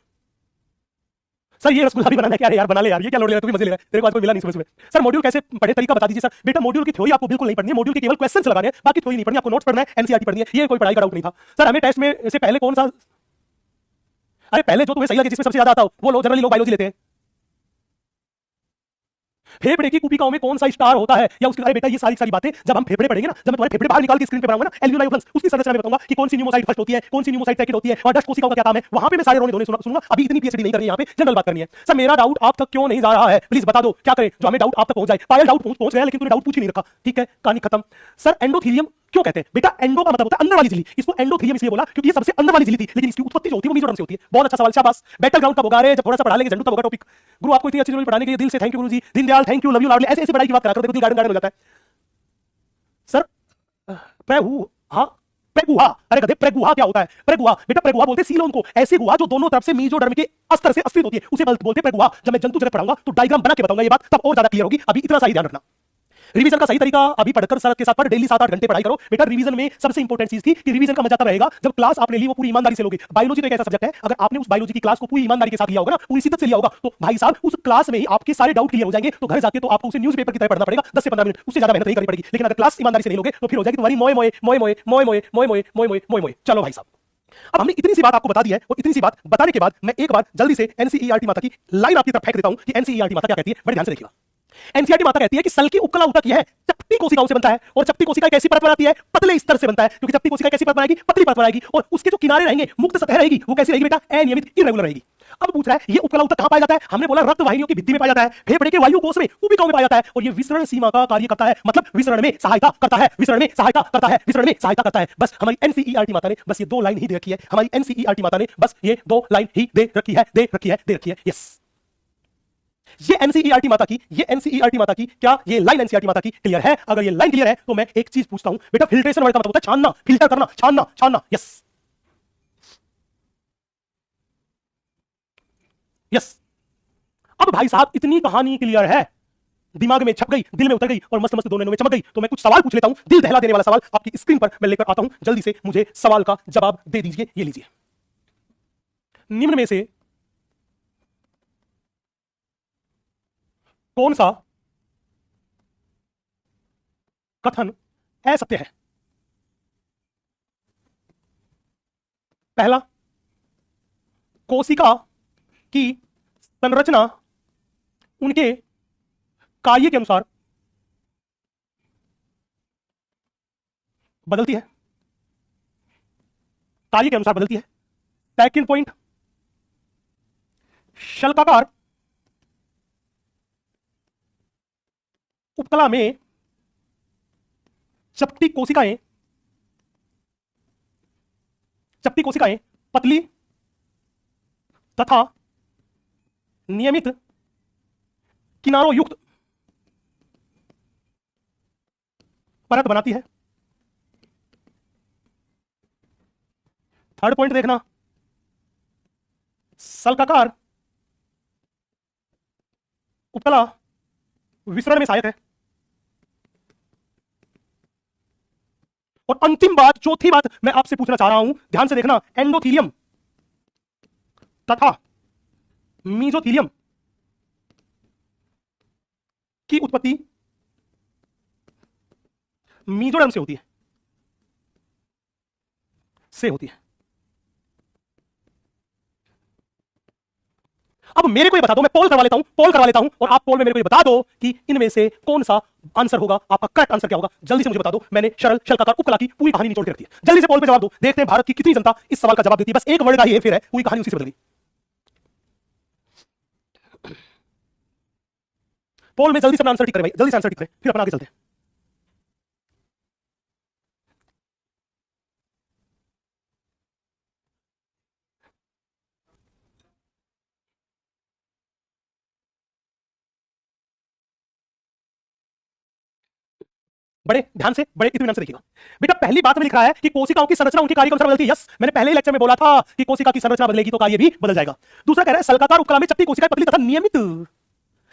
सर ये रसगुल्ला भी बनाना है क्या? यार बना ले यार, ये क्या लोड ले रहा है, तू भी मजे ले रहा है, तेरे को आज कोई मिला नहीं सुबह सुबह। सर मॉड्यूल कैसे पढ़े, तरीका बता दीजिए सर। बेटा मॉड्यूल की थ्योरी आपको बिल्कुल नहीं पढ़नी है, मॉड्यूल के केवल क्वेश्चंस लगाने हैं, बाकी थ्योरी नहीं पढ़नी, आपको नोट्स पढ़ना है, एनसीईआरटी पढ़नी है, ये कोई पढ़ाई का डाउट नहीं था। सर हमें टेस्ट में से पहले कौन सा, अरे पहले जो तुम्हें सही लगे, जिसमें सबसे ज्यादा आता हो वो लो, जनरली लोग बायोलॉजी लेते हैं। फेफड़े की कुपिकाओं में कौन सा स्टार होता है या उसके, अरे बेटा ये सारी सारी बातें जब हम फेफड़े पढ़ेंगे ना, जब मैं तुम्हारे फेफड़े बाहर निकाल के स्क्रीन पे बनाऊंगा ना, एल्वियोलाई ओवल्स, उसकी संरचना में बताऊंगा कि कौन सी न्यूमोसाइट फर्स्ट होती है, कौन सी न्यूमोसाइट सेकंड होती है, और डस्ट कोशिकाओं का क्या काम है, वहां पे मैं सारे रोने धोने सुनूंगा। अभी इतनी पीएचडी नहीं करनी है, यहाँ पे जनरल बात करनी है। सर मेरा डाउट आप तक क्यों नहीं जा रहा है, प्लीज बता दो, क्या करें जो हमें डाउट आप तक पहुंच जाए। पायल डाउट पहुंच गया, लेकिन तूने डाउट पूछ ही नहीं रखा, ठीक है, कहानी खत्म। सर एंडोथीलियम क्यों कहते हैं, बेटा एंडो का मतलब होता है अंदर वाली झिल्ली, इसको एंडोथीलियम इसलिए बोला क्योंकि ये सबसे अंदर वाली झिल्ली थी, लेकिन इसकी उत्पत्ति जो होती है वो मीजोडर्म से होती है। बहुत अच्छा सवाल, शाबाश। बैटल ग्राउंड कब होगा रे, जब थोड़ा सा पढ़ा लेंगे, झंडू तब होगा टॉपिक। गुरु आपको इतनी अच्छी चीज़ पढ़ाने के लिए दिल से thank you Guru ji, Deendayal thank you, love you लाडले, ऐसे ऐसे पढ़ाई की बात करा करो, देखो गार्डन गार्डन हो जाता है। सर प्रेगुहा, प्रेगुहा, अरे गधे प्रेगुहा क्या होता है, प्रेगुहा बेटा, प्रेगुहा बोलते सीलोन को, ऐसे गुहा जो दोनों तरफ से मीजोडर्म के अस्तर से अस्थित होती है, उसे बोलते प्रेगुहा। जब मैं जंतु जगत पढ़ाऊंगा तो डायग्राम बना के बताऊंगा, ये बात तब और ज्यादा क्लियर होगी। अभी इतना सा ही ध्यान रखना। रिवीजन का सही तरीका अभी पढ़कर सर के साथ पढ़, डेली 7-8 घंटे पढ़ाई करो बेटा। रिवीजन में सबसे इंपॉर्टेंट चीज थी कि रिवीजन का मजा तब रहेगा जब क्लास आपने ली वो पूरी ईमानदारी से लोगे। बायोलॉजी तो एक ऐसा सब्जेक्ट है, अगर आपने उस बायोलॉजी की क्लास को पूरी ईमानदारी के साथ लिया होगा ना, पूरी शिद्दत से लिया होगा, तो भाई साहब उस क्लास में ही आपके सारे डाउट क्लियर हो जाएंगे। तो घर जाके तो आपको उसे न्यूज़पेपर की तरह पढ़ना पड़ेगा 10 से 15 मिनट, उससे ज्यादा मेहनत नहीं करनी पड़ेगी। लेकिन अगर क्लास ईमानदारी से नहीं लोगे तो फिर हो जाएगी तुम्हारी मोए मोए मोए मोए मोए मोए मोए मोए मोए मोए मोए मोए। चलो भाई साहब, अब हमने इतनी सी बात आपको बता दी है, और इतनी सी बात बताने के बाद मैं एक बार जल्दी से एनसीईआरटी माता की लाइन आपकी तरफ फेंक देता हूं कि एनसीईआरटी माता क्या कहती है, बड़े ध्यान से देखिएगा। एनसीईआरटी माता कहती है कि सल की उपकला ऊतक यह है, चपटी कोशिकाओं से बनता है, और चपटी कोशिका कैसी परत बनाती है, पतले स्तर से बनता है, क्योंकि चपटी कोशिका कैसी परत बनाएगी, पतली परत बनाएगी, और उसके जो किनारे रहेंगे, मुक्त सतह रहेगी, वो कैसी रहेगी बेटा, अनियमित इरेगुलर रहेगी। अब पूछ रहा है ये उपकला ऊतक कहां पाया जाता है, हमने बोला रक्त वाहिनियों की भित्ति में पाया जाता है, फेफड़े के वायु कोश में, कुपिकाओं में पाया जाता है, और ये विसरण सीमा का कार्य करता है, मतलब विसरण में सहायता करता है, विसरण में सहायता करता है, विसरण में सहायता करता है। बस हमारी एनसीईआरटी माता ने बस ये 2 लाइन ही दे रखी है, हमारी एनसीईआरटी माता ने बस ये 2 लाइन ही दे रखी है, दे रखी है, दे रखी है, यस। ये एनसीईआरटी माता की, ये एनसीईआरटी माता की, क्या ये लाइन एनसीईआरटी माता की क्लियर है? अगर ये लाइन क्लियर है तो मैं एक चीज पूछता हूं बेटा, फिल्ट्रेशन वर्ड का मतलब होता है छानना, फिल्टर करना, छानना, छानना, यस यस। अब भाई साहब इतनी कहानी क्लियर है, दिमाग में छप गई, दिल में उतर गई, और मस्त मस्त दोनों में चमक गई, तो मैं कुछ सवाल पूछ लेता हूं, दिल दहला देने वाला सवाल आपकी स्क्रीन पर मैं लेकर आता हूं, जल्दी से मुझे सवाल का जवाब दे दीजिए। ये लीजिए, निम्न में से कौन सा कथन असत्य है? पहला, कोशिका की संरचना उनके कार्य के अनुसार बदलती है, कार्य के अनुसार बदलती है। सेकंड पॉइंट, शल्काकार उपकला में चपटी कोशिकाएं पतली तथा नियमित किनारों युक्त परत बनाती है। थर्ड पॉइंट देखना, शल्काकार उपकला विसरण में सहायक है। और अंतिम बात, चौथी बात मैं आपसे पूछना चाह रहा हूं, ध्यान से देखना, एंडोथीलियम तथा मीजोथीलियम की उत्पत्ति मीजोडर्म से होती है। से होती है। अब मेरे को ये बता दो, मैं पोल करवा लेता हूं और आप पोल में मेरे को ये बता दो कि इनमें से कौन सा आंसर होगा, आपका करेक्ट आंसर क्या होगा। जल्दी से मुझे बता दो। मैंने सरल शल्काकार उपकला की पूरी कहानी निचोड़ के रखी है। जल्दी से पोल पे जवाब दो। देखते हैं भारत की कितनी जनता इस सवाल का जवाब देती है। बस एक वर्ड का ही फिर है, पूरी कहानी उसी से बदल गई। पोल में जल्दी से अपना आंसर टिक करें भाई, जल्दी से आंसर टिक करें, फिर अपना आगे चलते हैं। बड़े ध्यान से, बड़े इत्मीनान से देखिएगा बेटा। पहली बात में लिख रहा है कि कोशिकाओं की संरचना उनके कार्य के अनुसार बदलती है। यस, मैंने पहले ही लेक्चर में बोला था कि कोशिका की संरचना बदलेगी तो कार्य भी बदल जाएगा। दूसरा कह रहा है सल्काकार उपकला में चपटी कोशिकाएं पतली तथा नियमित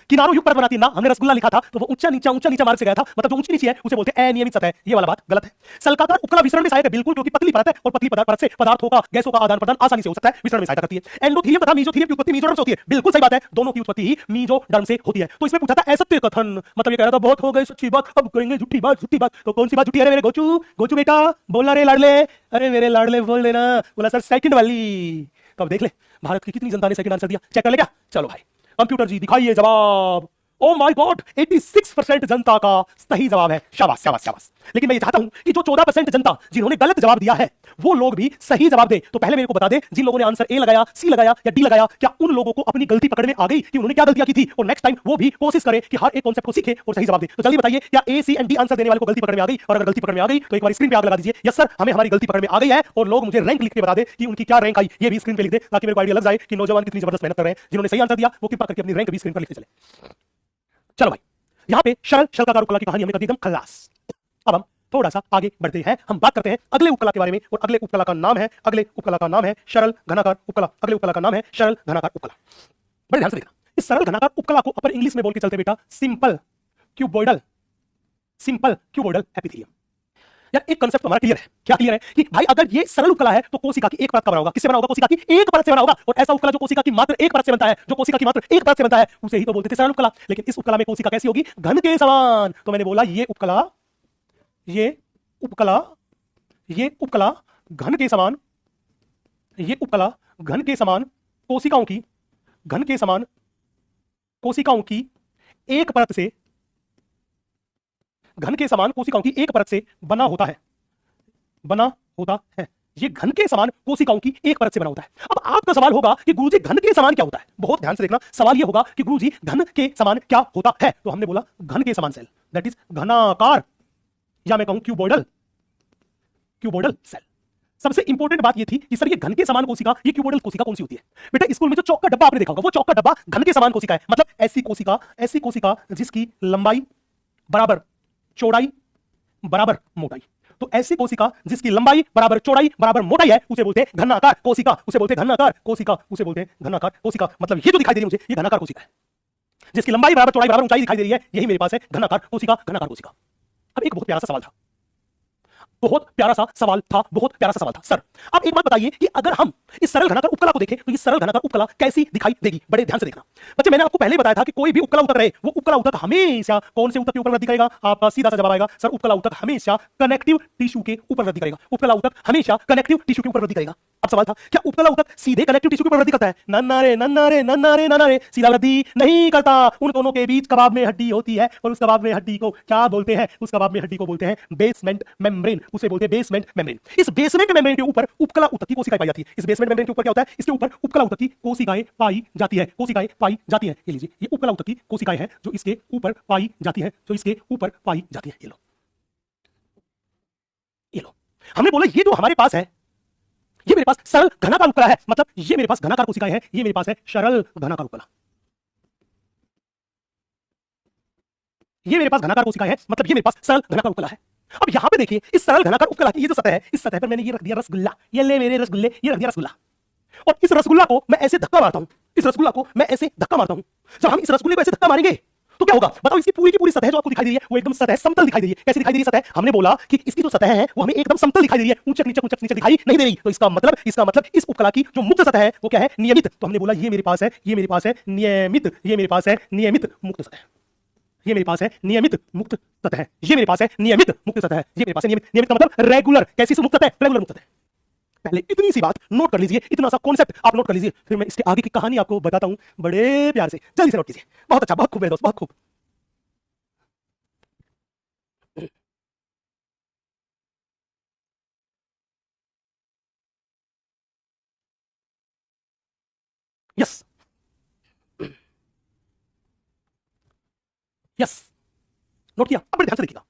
किनारों युक्त परत बनाती है ना। हमने रसगुल्ला लिखा था तो वो ऊंचा नीचा मार्ग से गया था, मतलब जो ऊंची नीची है उसे बोलते हैं अनियमित सतह। ये वाला बात गलत है। सल्काकार उपकला विसरण में सहायक है बिल्कुल, क्योंकि पतली परत है और पतली परत से पदार्थों का, गैसों का आदान प्रदान आसानी से हो सकता है, विसरण में सहायता करती है। एंडोथीलियम तथा मीजोथीलियम की उत्पत्ति मीजोडर्म से होती है। बिल्कुल सही बात है, दोनों की उत्पत्ति ही मीजोडर्म से होती है। तो इसमें पूछा था असत्य कथन, मतलब ये कह रहा था बहुत हो गई सच्ची बात, अब करेंगे झूठी बात। झूठी बात तो कौन सी बात झूठी है मेरे गोचू? गोचू बेटा बोलना रे लाडले, अरे मेरे लाडले बोल देना। बोला सर सेकंड वाली। तो अब देख ले भारत की कितनी जनता ने सेकंड आंसर दिया, चेक कर ले क्या? चलो भाई कंप्यूटर जी दिखाइए जवाब। ओ माय गॉड, 86% जनता का सही जवाब है। शाबाश शाबाश शाबाश। लेकिन मैं ये चाहता हूं कि जो 14% जनता जिन्होंने गलत जवाब दिया है वो लोग भी सही जवाब दे। तो पहले मेरे को बता दे, जिन लोगों ने आंसर ए लगाया, सी लगाया या डी लगाया, क्या उन लोगों को अपनी गलती पकड़ में आ गई कि उन्होंने क्या गलतियां की थी, और नेक्स्ट टाइम वो भी कोशिश करे कि हर एक कॉन्सेप्ट को सीखे और सही जवाब दे। तो जल्दी बताइए, क्या ए सी एंड डी आंसर देने वाले को गलती पकड़ में आ गई? और अगर गलती पकड़ में आ गई तो एक बार स्क्रीन पे आग लगा दीजिए, यस सर हमें हमारी गलती पकड़ में आ गई है, और लोग मुझे रैंक लिख के बता दे कि उनकी क्या रैंक आई। ये भी स्क्रीन पे लिख दे ताकि मेरे को आइडिया लग जाए कि नौजवान कितनी जबरदस्त मेहनत कर रहे हैं। जिन्होंने सही आंसर दिया वो कृपा करके अपनी रैंक भी स्क्रीन पर लिखते चले। चलो भाई, यहां पे सरल शल्काकार उपकला की कहानी हमने कर दी एकदम खल्लास। अब हम थोड़ा सा आगे बढ़ते हैं, हम बात करते हैं अगले उपकला के बारे में, और अगले उपकला का नाम है, अगले उपकला का नाम है सरल घनाकार उपकला। अगले उपकला का नाम है सरल घनाकार उपकला। बड़े ध्यान से देखना, इस सरल घनाकार उपकला को अपर इंग्लिश में बोल के चलते बेटा simple cuboidal, simple cuboidal epithelium. यार एक कांसेप्ट हमारा क्लियर है। क्या क्लियर है? कि भाई अगर ये सरल उपकला है तो कोशिका की एक परत का बना होगा। किससे बना होगा? कोशिका की एक परत से बना होगा। और ऐसा उपकला जो कोशिका की मात्र एक परत से बनता है, जो कोशिका की मात्र एक परत से बनता है, उसे ही तो बोलते थे सरल उपकला। लेकिन इस उपकला में कोशिका कैसी होगी? घन के समान। तो मैंने बोला ये उपकला घन के समान, ये उपकला घन के समान कोशिकाओं की एक परत से, घन के समान कोशिकाओं की एक परत से बना होता है। ये घन के समान कोशिकाओं की एक परत से बना होता है। अब आपका सवाल होगा कि गुरुजी घन के समान क्या होता है? बहुत ध्यान से देखना, सवाल ये होगा कि गुरुजी घन के समान क्या होता है? तो हमने बोला घन के समान सेल, दैट इज घनाकार, या मैं कहूं क्यूबॉइडल सेल। सबसे इंपॉर्टेंट बात ये थी कि सर ये घन के समान कोशिका, ये क्यूबॉइडल कोशिका कौन सी होती है? बेटा स्कूल में जो चौक का डब्बा आपने देखा होगा, वो चौक का डब्बा घन के समान कोशिका है। मतलब ऐसी कोशिका जिसकी लंबाई बराबर चौड़ाई बराबर मोटाई। तो ऐसी कोशिका जिसकी लंबाई बराबर चौड़ाई बराबर मोटाई है उसे बोलते हैं घनाकार कोशिका, उसे बोलते हैं घनाकार कोशिका, उसे बोलते हैं घनाकार कोशिका। मतलब ये जो दिखाई दे रही है मुझे, ये घनाकार कोशिका है, जिसकी लंबाई बराबर चौड़ाई बराबर ऊंचाई दिखाई दे रही है, यही मेरे पास है घनाकार कोशिका, घनाकार कोशिका। अब एक बहुत प्यारा सा सवाल था, सर अब एक बात बताइए कि अगर हम इस सरल घनाकार उपकला को देखें तो ये सरल घनाकार उपकला कैसी दिखाई देगी? बड़े ध्यान से देखना बच्चे, मैंने आपको पहले ही बताया था कि कोई भी उपकला ऊतक रहे, वो उपकला ऊतक हमेशा कौन से ऊतक के ऊपर वृद्धि करेगा? आपका सीधा सा जवाब आएगा सर, उपकला ऊतक हमेशा कनेक्टिव टिश्यू के ऊपर वृद्धि करेगा। उपकला ऊतक हमेशा कनेक्टिव टिश्यू के ऊपर वृद्धि करेगा। अब सवाल था, क्या उपकला ऊतक सीधे कनेक्टिव टिश्यू के ऊपर वृद्धि करता है? नन्ना रे, सीधा वृद्धि नहीं करता। उन दोनों के बीच कबाब में हड्डी होती है, और उस कबाब में हड्डी को क्या बोलते हैं? उस कबाब में हड्डी को बोलते हैं बेसमेंट मेम्ब्रेन, उसे बोलते हैं बेसमेंट मेम्ब्रेन। इस बेसमेंट मेम्ब्रेन के ऊपर उपकला ऊतक की कोशिकाएं पाई जाती है। इस बेसमेंट मेम्ब्रेन के ऊपर क्या होता है? इसके ऊपर उपकला ऊतक की कोशिकाएं पाई जाती है, ये लीजिए, ये उपकला ऊतक की कोशिकाएं हैं जो इसके ऊपर पाई जाती है, ये लो। हमने बोला ये जो हमारे पास है, ये मेरे पास सरल घनाकार उपकला है, मतलब ये मेरे पास घनाकार कोशिकाएं हैं, ये मेरे पास है सरल घनाकार उपकला। ये मेरे पास घनाकार कोशिकाएं हैं, मतलब ये मेरे पास सरल घनाकार उपकला है। अब यहां पे देखिए, इस सरल घनाकार उपकला की ये जो सतह है, इस सतह पर मैंने ये रख दिया रसगुल्ला, ये ले मेरे रसगुल्ले, ये रख दिया रसगुल्ला, और इस रसगुल्ला को मैं ऐसे धक्का मारता हूं, जब हम इस रसगुल्ले को ऐसे धक्का मारेंगे तो क्या होगा बताओ? इसकी पूरी की पूरी सतह जो आपको दिखाई दे रही है वो एकदम सतह समतल दिखाई दे रही है। कैसी दिखाई दे रही है सतह? हमने बोला कि इसकी जो सतह है वो हमें एकदम समतल दिखाई दे रही है, ऊंचक नीचे दिखाई नहीं दे रही। तो इसका मतलब इस उपकला की जो मुक्त सतह है वो क्या है? नियमित। तो हमने बोला ये मेरे पास है नियमित, ये मेरे पास है नियमित मुक्त सतह, ये मेरे पास है नियमित मुक्त सतह का मतलब रेगुलर। कैसी मुक्त सतह? रेगुलर मुक्त सतह। पहले इतनी सी बात नोट कर लीजिए, इतना सा कॉन्सेप्ट आप नोट कर लीजिए, फिर मैं इसके आगे की कहानी आपको बताता हूं बड़े प्यार से। जल्दी से नोट कीजिए। बहुत अच्छा, बहुत खूब मेरे दोस्त, बहुत खूब। यस, यस, नोट किया। अब बड़े ध्यान से देखिएगा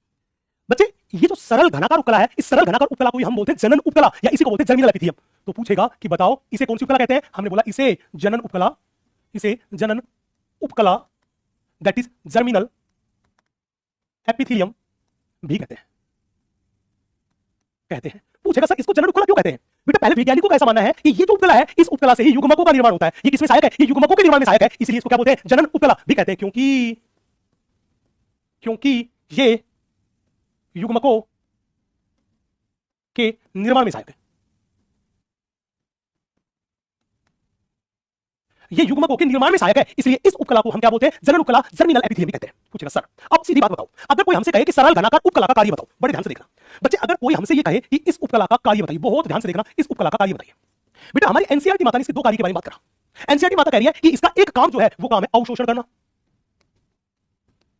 बच्चे, ये जो सरल घनाकार उपकला है, इस सरल घनाकार उपकला को ही हम बोलते हैं जनन उपकला, या इसी को बोलते हैं जर्मिनल एपिथेलियम। तो पूछेगा कि बताओ इसे कौन सी उपकला कहते हैं? हमने बोला इसे जनन उपकला, इसे जनन उपकला, दैट इज जर्मिनल एपिथेलियम भी कहते हैं। पूछेगा सर इसको जनन उपकला क्यों कहते हैं? बेटा पहले वैज्ञानिकों का ऐसा मानना है कि ये जो उपकला है, इस उपकला से ही युग्मकों का निर्माण होता है। ये किसमें सहायक है? ये युग्मकों के निर्माण में सहायक है, इसलिए इसको क्या बोलते हैं? जनन उपकला भी कहते हैं, क्योंकि ये युग्मकों के निर्माण में सहायक है। ये युग्मकों के निर्माण में सहायक है, इसलिए इस उपकला को हम क्या बोलते हैं? जनन उपकला, जर्मिनल एपिथेलियम कहते हैं। पूछेगा सर अब सीधी बात बताओ, अगर कोई हमसे कहे कि सरल घनाकार उपकला का कार्य बताओ, बड़े ध्यान से देखना बच्चे, अगर कोई हमसे ये कहे कि इस उपकला का कार्य बताइए, बहुत ध्यान से देखना, इस उपकला का कार्य बताइए। बेटा हमारी एनसीईआरटी माता ने इसके दो कार्य के बारे में बात करा। एनसीईआरटी माता कह रही है कि इसका एक काम जो है वो काम है अवशोषण करना,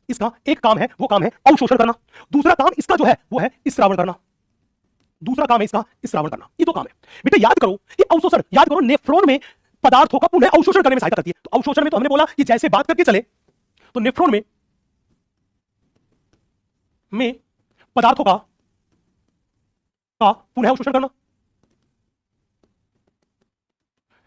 इसका एक काम है वो काम है अवशोषण करना। दूसरा काम इसका जो है वो है स्रावण करना, दूसरा काम है इसका स्रावण करना। ये दो काम है बेटा। याद करो ये अवशोषण, याद करो नेफ्रॉन में पदार्थों का पुनः अवशोषण करने में सहायता करती है। तो अवशोषण में तो हमने बोला कि जैसे बात करके चले, तो नेफ्रॉन में पदार्थों का पुनः अवशोषण करना,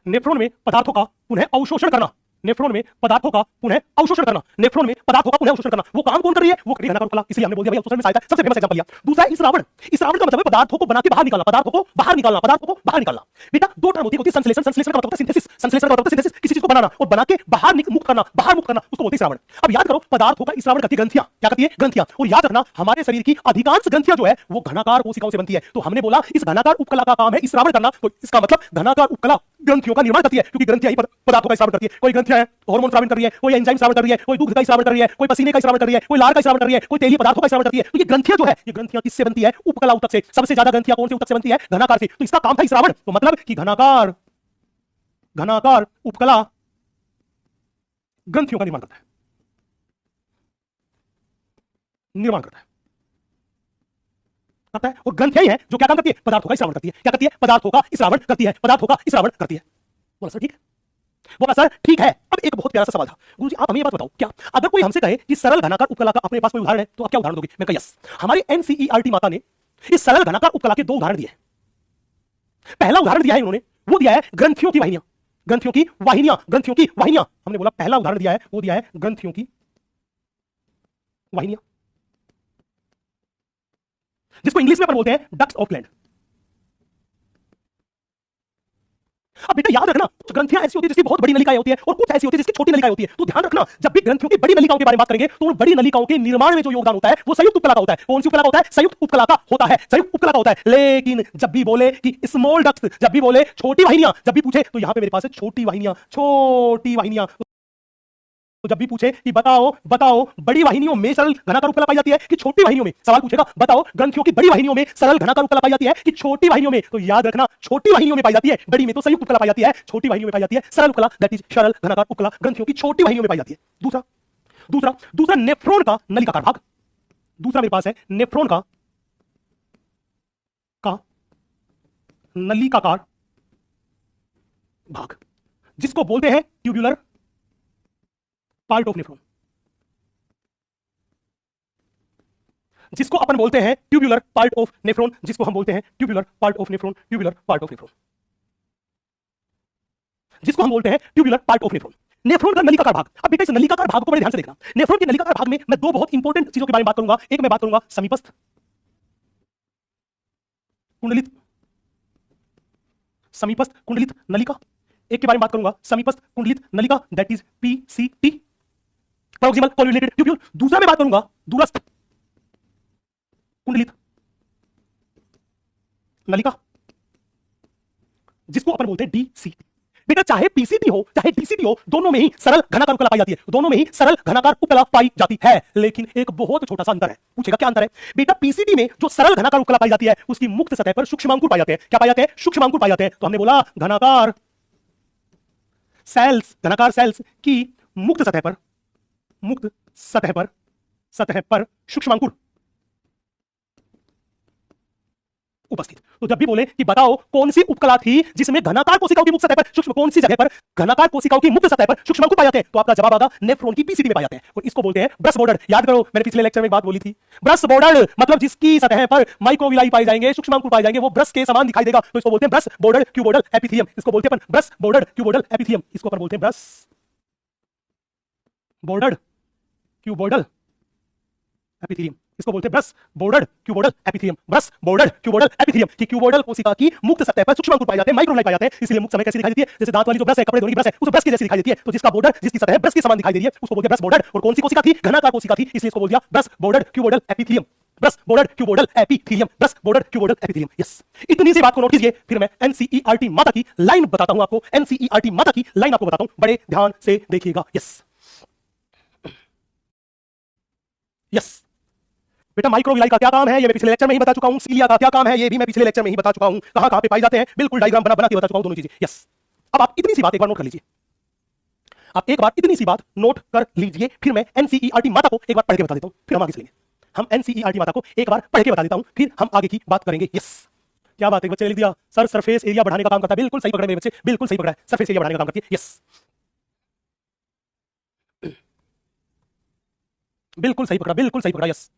नेफ्रॉन में पदार्थों का पुनः अवशोषण करना, नेफ्रॉन में पदार्थों का पुनः अवशोषण करना, नेफ्रॉन में पदार्थों का पुनः अवशोषण करना। वो काम कौन कर रही है? वो कर रही है घनाकार उपकला, इसलिए हमने बोल दिया भाई अवशोषण में सहायता है। सबसे फेमस एग्जांपल लिया। दूसरा है स्रावण। स्रावण का मतलब है पदार्थों को बना के बाहर निकालना, पदार्थों को बाहर निकालना, पदार्थों को बाहर निकालना। बेटा दो टर्म होती है, संश्लेषण, संश्लेषण का मतलब होता है सिंथेसिस, संश्लेषण का मतलब होता है सिंथेसिस, किसी चीज को बनाना और बना के बाहर मुक्त करना, बाहर मुक्त करना, उसको बोलते हैं स्रावण। अब याद करो पदार्थों का स्रावण करती है ग्रंथियां, क्या करती है? ग्रंथियां। और याद रखना हमारे शरीर की अधिकांश ग्रंथियां जो है वो घनाकार कोशिकाओं से बनती है। तो हमने बोला इस घनाकार उपकला का काम है स्रावण करना, तो इसका मतलब घनाकार उपकला ग्रंथियों का निर्माण करती है, क्योंकि ग्रंथियां ही पदार्थों का स्रावण करती है। कोई ग्रंथियां हार्मोन स्रावण कर रही है, कोई एंजाइम स्रावण कर रही है, कोई दूध का स्रावण कर रही है, कोई पसीने का स्रावण कर रही है, कोई लार का स्रावण कर रही है, कोई तेलीय पदार्थों का स्रावण करती है। तो ये ग्रंथियां जो है, ये ग्रंथियां किससे बनती है? उपकला ऊतक से। सबसे ज्यादा ग्रंथियां कौन से ऊतक से बनती है? घनाकार से। तो इसका काम था स्रावण, तो मतलब कि घनाकार उपकला ग्रंथियों का निर्माण करता है, निर्माण करता है। और ग्रंथियां ही है जो क्या काम करती है? पदार्थों का स्रावण करती है। क्या करती है? पदार्थों का स्रावण करती है, पदार्थों का स्रावण करती है। बोला सर ठीक है, बोला सर ठीक है। अब एक बहुत प्यारा सा सवाल था, गुरुजी आप हमें ये बात बताओ, क्या अगर कोई हमसे कहे कि सरल घनाकार उपकला का अपने पास कोई उदाहरण है, तो आप क्या उदाहरण दोगे? मैं कहा यस, हमारी एनसीईआरटी माता ने इस सरल घनाकार उपकला के दो उदाहरण दिए। पहला उदाहरण दिया है उन्होंने, वो दिया है ग्रंथियों की वाहिनियां, ग्रंथियों की वाहिनियां, ग्रंथियों की वाहिनियां। हमने बोला पहला उदाहरण दिया है, वो दिया है ग्रंथियों की वाहिनियां, जिसको इंग्लिश में अपन बोलते हैं डक्ट्स ऑफ ग्लैंड। अब बेटा याद रखना कुछ ग्रंथियां ऐसी होती है जिसकी बहुत बड़ी नलिकाएं होती है, और कुछ ऐसी होती है जिसकी छोटी नलिकाएं होती है। तो ध्यान रखना जब भी ग्रंथियों की बड़ी नलिकाओं के बारे में बात करेंगे, तो उन बड़ी नलिकाओं के निर्माण में जो योगदान होता है वो संयुक्त उपकला का होता है। कौन सी उपकला का होता है? संयुक्त उपकला का होता है, संयुक्त उपकला का होता है। लेकिन जब भी बोले कि स्मॉल डक्ट्स, जब भी बोले छोटी वाहिनियां, जब भी पूछे तो यहां पे मेरे पास है छोटी वाहिनियां, छोटी वाहिनियां। तो जब भी पूछे कि बताओ बड़ी वाहिनियों में सरल घनाकार उपकला पाई जाती है कि छोटी वाहिनियों में, सवाल पूछेगा बताओ ग्रंथियों की बड़ी वाहिनियों में सरल घनाकार उपकला पाई जाती है कि छोटी वाहिनियों में, तो याद रखना छोटी वाहिनियों में पाई जाती है, बड़ी में तो संयुक्त उपकला पाई जाती है, छोटी वाहिनियों में पाई जाती है सरल उपकला, दैट इज सरल घनाकार उपकला ग्रंथियों की छोटी वाहिनियों में पाई जाती है। दूसरा दूसरा दूसरा नेफ्रॉन का नलिकाकार भाग, दूसरा मेरे पास है नेफ्रॉन का नलिकाकार भाग, जिसको बोलते हैं ट्यूब्यूलर पार्ट ऑफ नेफ्रॉन, जिसको अपन बोलते हैं ट्यूब्यूलर पार्ट ऑफ नेफ्रॉन, जिसको हम बोलते हैं tubular part of nephron, tubular part of nephron, जिसको हम बोलते हैं tubular part of nephron. Nephron का नलिकाकार भाग। अब बेटा इस नलिकाकार भाग को बड़े ध्यान से देखना। नेफ्रॉन के नलिकाकार भाग में मैं दो बहुत इंपॉर्टेंट चीजों के बारे में बात करूंगा। एक मैं बात करूंगा समीपस्थ कुंडलित, समीपस्थ कुंडलित नलिका, एक के बारे में बात करूंगा समीपस्थ कुंडलित नलिका, that is PCT, proximal convoluted tubule. दूसरा मैं बात करूंगा दूरस्थ कुंडलित नलिका, जिसको अपन बोलते हैं डीसीटी, बेटा चाहे पीसीटी हो चाहे डीसीटी हो, दोनों में ही सरल घनाकार उपकला पाई जाती है, दोनों में ही सरल घनाकार उपकला पाई जाती है, लेकिन एक बहुत छोटा सा अंतर है। पूछेगा क्या अंतर है? बेटा पीसीटी में जो सरल घनाकार उपकला पाई जाती है उसकी मुक्त सतह पर सूक्ष्मांकुर पाए जाते हैं। क्या पाए जाते हैं? सूक्ष्मांकुर पाए जाते हैं। तो हमने बोला घनाकार सेल्स की मुक्त सतह पर सूक्ष्मांकुर उपस्थित। तो जब भी बोले कि बताओ कौन सी उपकला थी जिसमें घनाकार कोशिकाओं की मुक्त सतह पर सूक्ष्म, कौन सी जगह पर घनाकार कोशिकाओं की मुक्त सतह पर सूक्ष्मांकुर पाए जाते हैं, तो आपका जवाब आएगा नेफ्रॉन की पीसीटी में पाए जाते हैं, और इसको बोलते हैं ब्रश बॉर्डर। याद करो, मैंने पिछले लेक्चर में एक बात बोली थी, ब्रश बॉर्डर मतलब जिसकी सतह पर माइक्रोविलाई पाए जाएंगे, सूक्ष्मांकुर पाए जाएंगे, वो ब्रश के समान दिखाई देगा, तो इसको बोलते हैं ब्रश बॉर्डर क्यूबोइडल एपिथेलियम। इसको बोलते हैं अपन ब्रश बॉर्डर क्यूबोइडल एपिथेलियम, इसको अपन बोलते हैं ब्रश बॉर्डर क्यूबोइडल एपिथेलियम, इसको बोलते हैं brush border cuboidal epithelium. Brush border cuboidal epithelium की क्यूबोइडल कोशिका की मुक्त सतह पर सूक्ष्मांकुर पाए जाते हैं, माइक्रोविलाई पाए जाते हैं, इसलिए मुक्त समय कैसी दिखाई देती है? जैसे दांत वाली जो ब्रश है, कपड़े धोने की ब्रश है, उस ब्रश की जैसी दिखाई देती है। तो जिसका बॉर्डर, जिसकी सतह ब्रश के समान दिखाई दे रही है, उसको बोलते हैं ब्रश बॉर्डर। और कौन सी कोशिका थी? घनाकार कोशिका थी, इसलिए इसको बोल दिया brush border cuboidal epithelium, brush border cuboidal epithelium, brush border cuboidal epithelium. Yes, इतनी सी बात को नोट कीजिए, फिर मैं एनसीईआरटी माता की लाइन बताता हूं आपको, एनसीईआरटी माता की लाइन आपको बताता हूं, बड़े ध्यान से देखिएगा। यस बेटा, माइक्रोविलाई का क्या काम है ये मैं पिछले लेक्चर में ही बता चुका हूं, सीलिया का क्या काम है ये भी मैं पिछले लेक्चर में ही बता चुका हूं, कहां पे पाई जाते हैं बिल्कुल डायग्राम बना के बता चुका हूं दोनों चीजें। यस, अब आप इतनी सी बात एक बार नोट कर लीजिए, आप एक बार इतनी सी बात नोट कर लीजिए, फिर मैं एनसीईआरटी माता को एक बार पढ़ के बता देता हूं, फिर हम आगे चलेंगे। हम एनसीईआरटी माता को एक बार पढ़ के बता देता हूं, फिर हम आगे की बात करेंगे। यस, क्या बात है बच्चे ने लिख दिया, सर सरफेस एरिया बढ़ाने का काम करता है। बिल्कुल सही पकड़े मेरे बच्चे, बिल्कुल सही पकड़ा है, सरफेस एरिया बढ़ाने का काम करती है। यस, बिल्कुल सही पकड़ा, बिल्कुल सही पकड़ा। यस,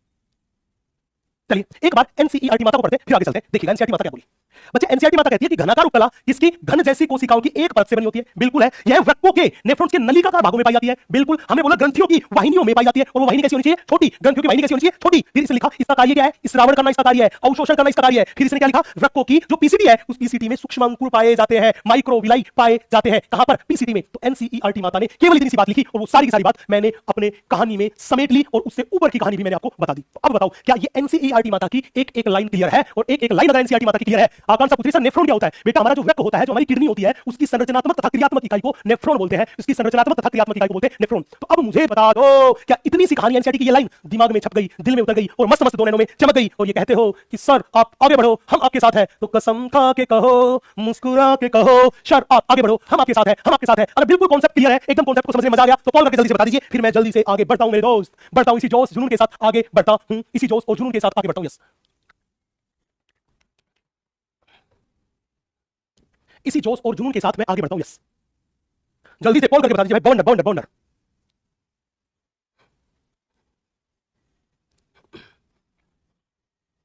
चलिए एक बार एनसीईआरटी माता को पढ़ते हैं, फिर आगे चलते हैं। देखिएगा एनसीईआरटी माता क्या बोली। बच्चे एनसीईआरटी माता कहती है कि घनाकार उपकला जिसकी घन जैसी कोशिकाओं की एक परत से बनी होती है, बिल्कुल है, यह वृक्कों के नेफ्रॉन्स के नलिकाकार भागों में पाई जाती है। बिल्कुल, हमें बोला ग्रंथियों की वाहिनियों में पाई जाती है, और वो वाहिनी कैसी होनी चाहिए? छोटी। ग्रंथियों की वाहिनी कैसी होनी चाहिए? छोटी। फिर इसने लिखा इसका कार्य क्या है? स्रावण करना इसका कार्य है, अवशोषण करना इसका कार्य है। फिर इसने क्या लिखा? वृक्कों की जो पीसीटी है उस पीसीटी में सूक्ष्मांकुर पाए जाते हैं, माइक्रोविलाई पाए जाते हैं। कहां पर? पीसीटी में। तो एनसीईआरटी माता ने केवल इतनी सी बात लिखी, और वो सारी की सारी बात मैंने अपने कहानी में समेट ली, और उससे ऊपर की कहानी भी मैंने आपको बता दी। तो अब बताओ, क्या ये एनसीईआरटी माता की एक एक लाइन क्लियर है? और एक एक लाइन अगर एनसीईआरटी माता की क्लियर है, आकांक्षा पुत्री सर नेफ्रॉन क्या होता है? बेटा हमारा जो वृक्क होता है, जो हमारी किडनी होती है, उसकी संरचनात्मक तथा क्रियात्मक इकाई को नेफ्रॉन बोलते हैं, उसकी संरचनात्मक तथा क्रियात्मक इकाई को बोलते हैं नेफ्रॉन। तो अब मुझे बता दो, क्या इतनी सी कहानी एनसीईआरटी की ये लाइन दिमाग में छप गई, दिल में उतर गई, और मस्त मस्त दो नैनों में चमक गई, और ये कहते हो कि सर आप आगे बढ़ो, हम आपके साथ हैं? तो कसम खा के कहो, मुस्कुरा के कहो, सर आप आगे बढ़ो, हम आपके साथ हैं, हम आपके साथ हैं। अगर बिल्कुल कॉन्सेप्ट क्लियर है, एकदम कॉन्सेप्ट को समझने में मजा आ गया, तो कॉल करके जल्दी से बता दीजिए, फिर मैं जल्दी से आगे बढ़ता हूं मेरे दोस्त, बढ़ता हूं इसी जोश जुनून के साथ आगे बढ़ता हूं, इसी जोश और जुनून के साथ आगे बढ़ता हूं। यस, इसी जोश और जुनून के साथ मैं आगे बढ़ता हूं। यस, जल्दी से कॉल करके बता दीजिए भाई, बॉन्डर बॉन्डर बॉन्डर।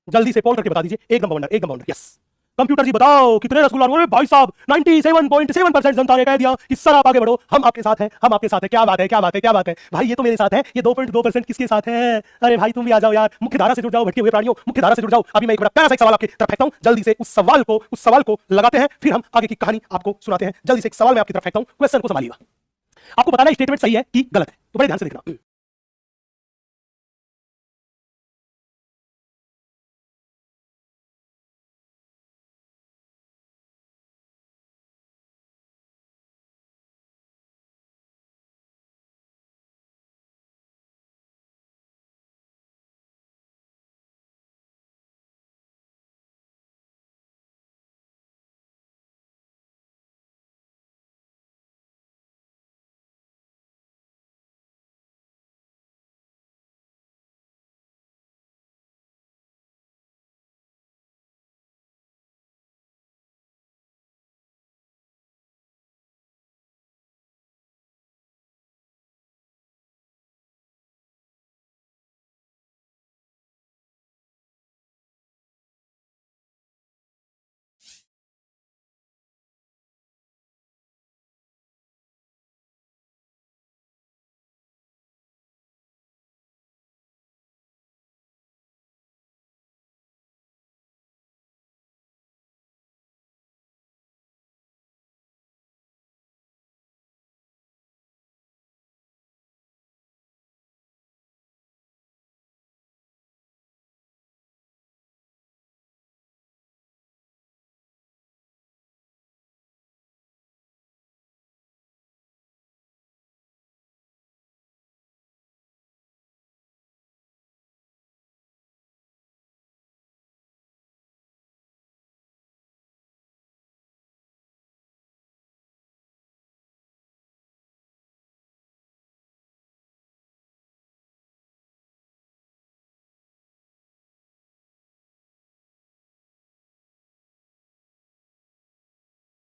जल्दी से कॉल करके बता दीजिए, एकदम बॉन्डर, एकदम बॉन्डर। यस, कंप्यूटर जी बताओ कितने रसगुल्ला? अरे भाई साहब 97.7% जनता ने कह दिया कि सर आप आगे बढ़ो, हम आपके साथ हैं, हम आपके साथ हैं। क्या बात है, क्या बात है, क्या बात है भाई, ये तो मेरे साथ है। ये 2.2% किसके साथ है? अरे भाई तुम भी आ जाओ यार, मुख्य धारा से जुड़ जाओ, भटके हुए प्राणियों, मुख्य धारा से जुड़ जाओ। अभी मैं एक बड़ा प्यारा सा एक सवाल आपकी तरफ फेंकता हूं, जल्दी से उस सवाल को लगाते हैं, फिर हम आगे की कहानी आपको सुनाते हैं। जल्दी से एक सवाल मैं आपकी तरफ फेंकता हूं, क्वेश्चन को संभालिएगा। आपको बताना है स्टेटमेंट सही है कि गलत है, तो बड़े ध्यान से देखना।